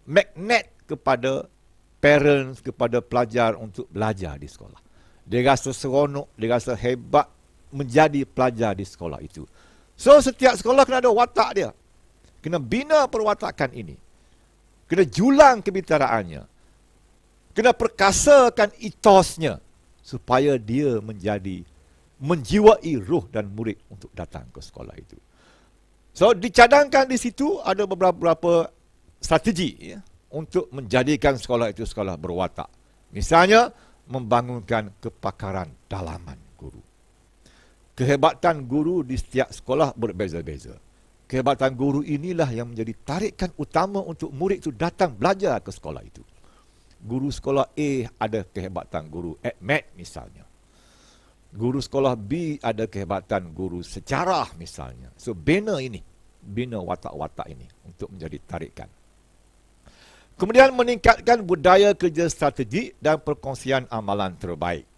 magnet kepada parents, kepada pelajar untuk belajar di sekolah. Dia rasa seronok, dia rasa hebat menjadi pelajar di sekolah itu. So, setiap sekolah kena ada watak dia. Kena bina perwatakan ini. Kena julang kebitaraannya. Kena perkasakan etosnya. Supaya dia menjiwai roh dan murid untuk datang ke sekolah itu. So, dicadangkan di situ ada beberapa strategi ya, untuk menjadikan sekolah itu sekolah berwatak. Misalnya, membangunkan kepakaran dalaman guru. Kehebatan guru di setiap sekolah berbeza-beza. Kehebatan guru inilah yang menjadi tarikan utama untuk murid itu datang belajar ke sekolah itu. Guru sekolah A ada kehebatan guru ADMAT misalnya. Guru sekolah B ada kehebatan guru sejarah misalnya. So, bina watak-watak ini untuk menjadi tarikan. Kemudian meningkatkan budaya kerja strategi dan perkongsian amalan terbaik.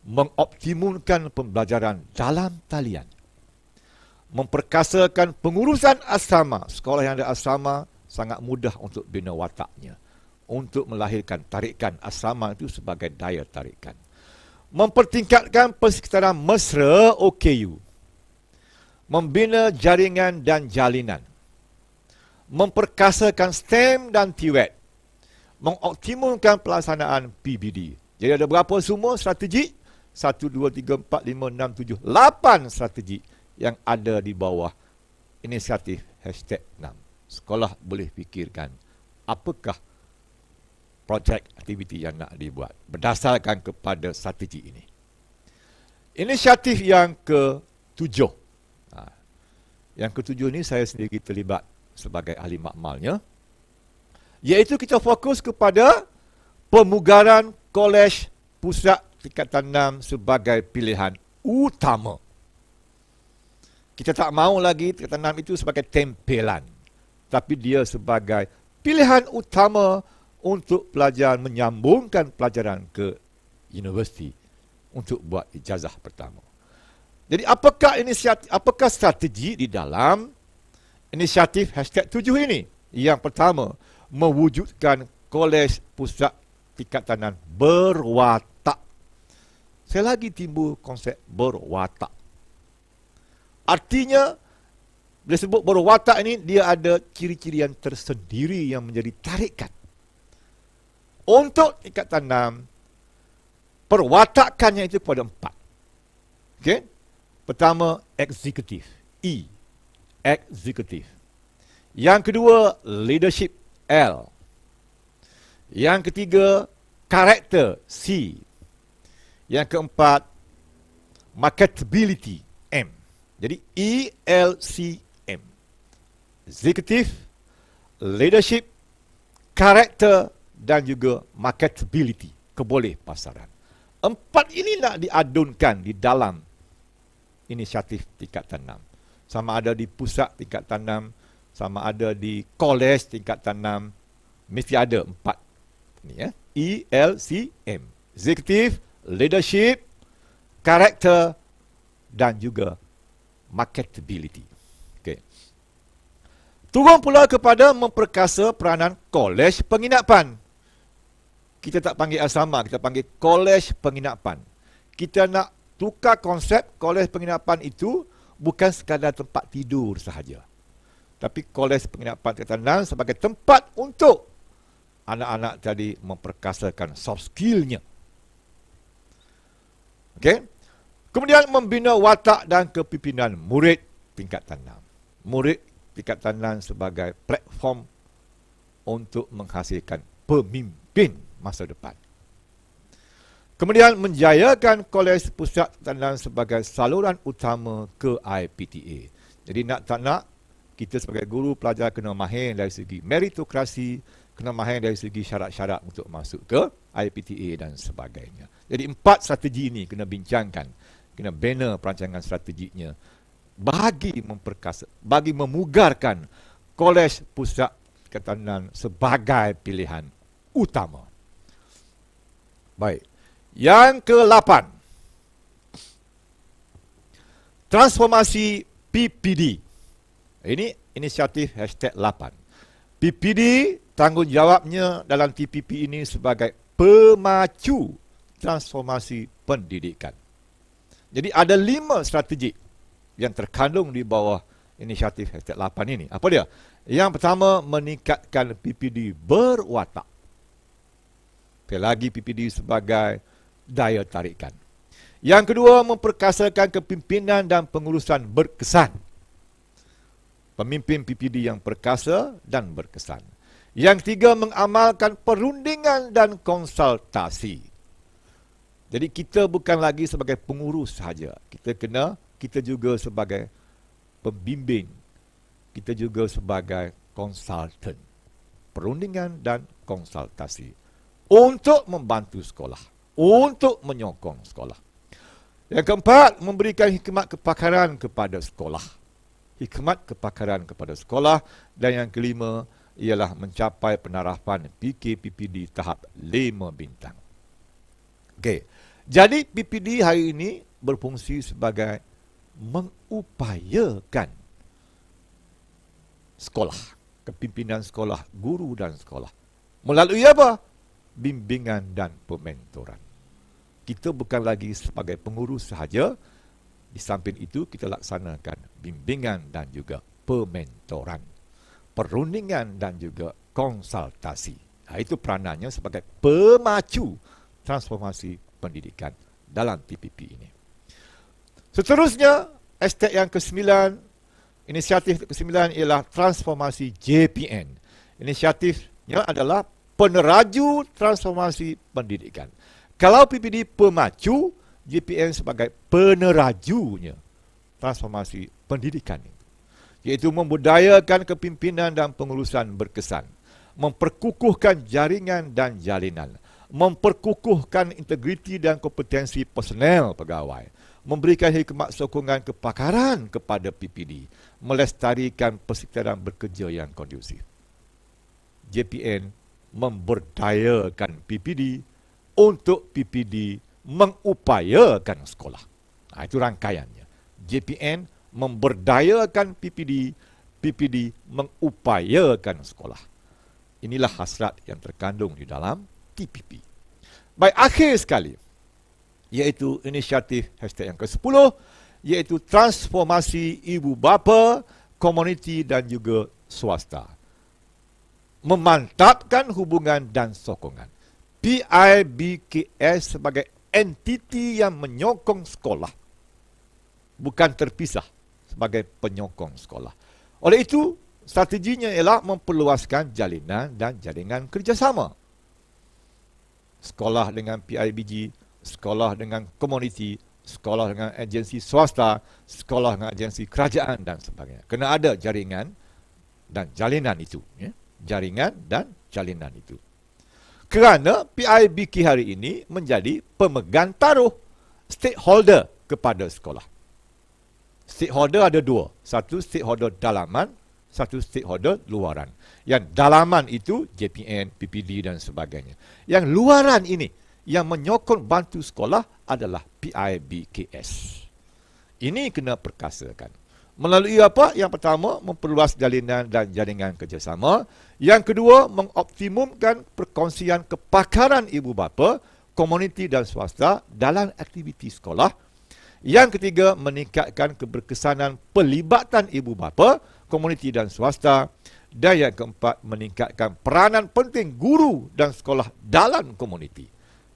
Mengoptimumkan pembelajaran dalam talian. Memperkasakan pengurusan asrama. Sekolah yang ada asrama sangat mudah untuk bina wataknya. Untuk melahirkan tarikan asrama itu sebagai daya tarikan. Mempertingkatkan persekitaran mesra OKU. Membina jaringan dan jalinan. Memperkasakan STEM dan TVET. Mengoptimumkan pelaksanaan PBD. Jadi ada berapa semua strategi? 1, 2, 3, 4, 5, 6, 7, 8 strategi yang ada di bawah inisiatif #6. Sekolah boleh fikirkan apakah projek aktiviti yang nak dibuat berdasarkan kepada strategi ini. Inisiatif yang ke-7. Yang ke-7 ini saya sendiri terlibat sebagai ahli makmalnya, iaitu kita fokus kepada pemugaran kolej pusat tingkatan 6 sebagai pilihan utama. Kita tak mahu lagi tingkatan 6 itu sebagai tempelan, tapi dia sebagai pilihan utama untuk pelajar menyambungkan pelajaran ke universiti untuk buat ijazah pertama. Jadi apakah strategi di dalam inisiatif #7 ini? Yang pertama, mewujudkan kolej pusat tingkatan berwatak. Saya lagi timbul konsep berwatak. Artinya, bila sebut berwatak ini, dia ada ciri-ciri yang tersendiri yang menjadi tarikan. Untuk tingkatan 6, perwatakannya itu pada 4. Okey? Pertama, eksekutif. E. Eksekutif. Yang kedua, leadership. L. Yang ketiga, karakter. C. Yang keempat, marketability. M. Jadi, E, L, C, M. Eksekutif, leadership, karakter, dan juga marketability. Keboleh pasaran. 4 ini nak diadunkan di dalam inisiatif tingkatan 6. Sama ada di pusat tingkatan 6, sama ada di kolej tingkatan 6, mesti ada 4 ni ya. E, L, C, M. Eksekutif, leadership, karakter, dan juga marketability. Okey. Turun pula kepada memperkasa peranan kolej penginapan. Kita tak panggil asrama, kita panggil kolej penginapan. Kita nak tukar konsep kolej penginapan itu bukan sekadar tempat tidur sahaja. Tapi kolej penginapan tingkatan 6 sebagai tempat untuk anak-anak tadi memperkasakan soft skill-nya. Okey. Kemudian membina watak dan kepimpinan murid tingkatan 6. Murid tingkatan 6 sebagai platform untuk menghasilkan pemimpin masa depan. Kemudian menjayakan kolej pusat tingkatan 6 sebagai saluran utama ke IPTA. Jadi nak tak nak, kita sebagai guru pelajar kena mahir dari segi meritokrasi, kena mahir dari segi syarat-syarat untuk masuk ke IPTA dan sebagainya. Jadi 4 strategi ini kena bincangkan, kena bina perancangan strategiknya bagi memperkasa, bagi memugarkan kolej pusat tingkatan 6 sebagai pilihan utama. Baik. Yang ke-8. Transformasi PPD. Ini inisiatif #8. PPD tanggungjawabnya dalam TPP ini sebagai pemacu transformasi pendidikan. Jadi ada 5 strategi yang terkandung di bawah inisiatif #8 ini. Apa dia? Yang pertama, meningkatkan PPD berwatak. Sekali lagi, PPD sebagai daya tarikan. Yang kedua, memperkasakan kepimpinan dan pengurusan berkesan. Pemimpin PPD yang perkasa dan berkesan. Yang ketiga, mengamalkan perundingan dan konsultasi. Jadi kita bukan lagi sebagai pengurus sahaja. Kita juga sebagai pembimbing. Kita juga sebagai konsultan. Perundingan dan konsultasi. Untuk membantu sekolah. Untuk menyokong sekolah. Yang keempat, memberikan hikmat kepakaran kepada sekolah. Hikmat kepakaran kepada sekolah. Dan yang kelima, ialah mencapai penarapan PKPPD tahap 5 bintang. Okey. Jadi PPD hari ini berfungsi sebagai mengupayakan sekolah, kepimpinan sekolah, guru dan sekolah. Melalui apa? Bimbingan dan pementoran. Kita bukan lagi sebagai pengurus sahaja. Di samping itu kita laksanakan bimbingan dan juga pementoran, perundingan dan juga konsultasi. Itu peranannya sebagai pemacu transformasi pendidikan dalam TPP ini. Seterusnya, aspek yang ke-9, inisiatif ke-9 ialah transformasi JPN. Inisiatifnya adalah peneraju transformasi pendidikan. Kalau PPD pemacu, JPN sebagai penerajunya transformasi pendidikan itu. Iaitu membudayakan kepimpinan dan pengurusan berkesan, memperkukuhkan jaringan dan jalinan, memperkukuhkan integriti dan kompetensi personel pegawai, memberikan hikmat sokongan kepakaran kepada PPD, melestarikan persekitaran bekerja yang kondusif. JPN memberdayakan PPD untuk PPD mengupayakan sekolah. Itu rangkaiannya. JPN memberdayakan PPD, PPD mengupayakan sekolah. Inilah hasrat yang terkandung di dalam TPP. Baik, akhir sekali, iaitu inisiatif hashtag yang ke-10, iaitu transformasi ibu bapa, komuniti dan juga swasta. Memantapkan hubungan dan sokongan. PIBKS sebagai entiti yang menyokong sekolah, bukan terpisah sebagai penyokong sekolah. Oleh itu, strateginya ialah memperluaskan jalinan dan jaringan kerjasama. Sekolah dengan PIBG, sekolah dengan komuniti, sekolah dengan agensi swasta, sekolah dengan agensi kerajaan dan sebagainya. Kena ada jaringan dan jalinan itu. Ya? Jaringan dan jalinan itu. Kerana PIBK hari ini menjadi pemegang taruh stakeholder kepada sekolah. Stakeholder ada dua. Satu stakeholder dalaman, satu stakeholder luaran. Yang dalaman itu JPN, PPD dan sebagainya. Yang luaran ini yang menyokong bantu sekolah adalah PIBKS. Ini kena perkasakan. Melalui apa? Yang pertama, memperluas jalinan dan jaringan kerjasama. Yang kedua, mengoptimumkan perkongsian kepakaran ibu bapa, komuniti dan swasta dalam aktiviti sekolah. Yang ketiga, meningkatkan keberkesanan pelibatan ibu bapa, komuniti dan swasta. Dan yang keempat, meningkatkan peranan penting guru dan sekolah dalam komuniti.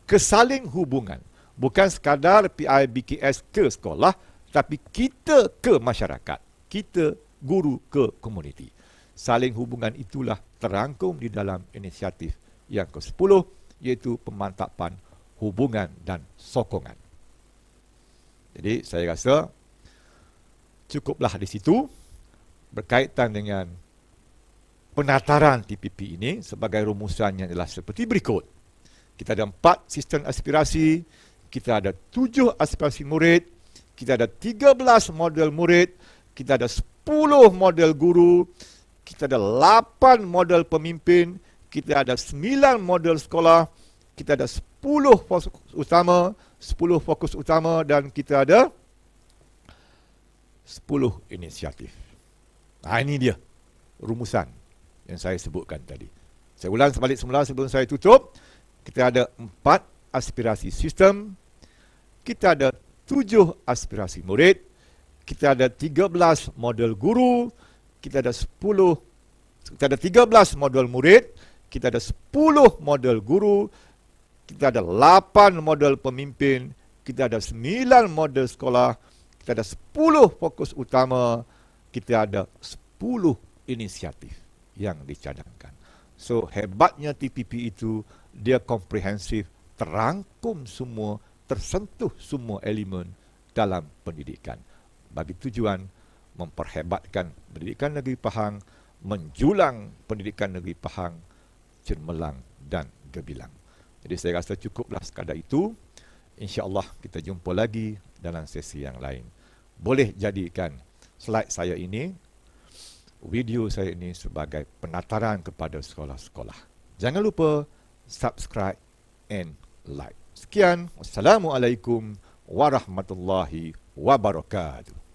Kesaling hubungan. Bukan sekadar PIBKS ke sekolah, tapi kita ke masyarakat. Kita guru ke komuniti. Saling hubungan itulah terangkum di dalam inisiatif yang ke-10, iaitu pemantapan hubungan dan sokongan. Jadi saya rasa cukuplah di situ berkaitan dengan penataran TPP ini. Sebagai rumusannya adalah seperti berikut. Kita ada 4 sistem aspirasi, kita ada 7 aspirasi murid, kita ada 13 model murid, kita ada 10 model guru, kita ada 8 model pemimpin, kita ada 9 model sekolah, kita ada 10 fokus utama dan kita ada 10 inisiatif. Nah, ini dia rumusan yang saya sebutkan tadi. Saya ulang sebalik semula sebelum saya tutup. Kita ada 4 aspirasi sistem, kita ada 7 aspirasi murid, kita ada 13 model guru, kita ada 13 model murid, kita ada 10 model guru, kita ada 8 model pemimpin, kita ada 9 model sekolah, kita ada 10 fokus utama, kita ada 10 inisiatif yang dicadangkan. So, hebatnya TPP itu, dia komprehensif, terangkum semua, tersentuh semua elemen dalam pendidikan. Bagi tujuan memperhebatkan pendidikan negeri Pahang, menjulang pendidikan negeri Pahang, cemerlang dan gemilang. Jadi saya rasa cukuplah sekadar itu. InsyaAllah kita jumpa lagi dalam sesi yang lain. Boleh jadikan slide saya ini, video saya ini sebagai penataran kepada sekolah-sekolah. Jangan lupa subscribe and like. Sekian. Wassalamualaikum warahmatullahi wabarakatuh.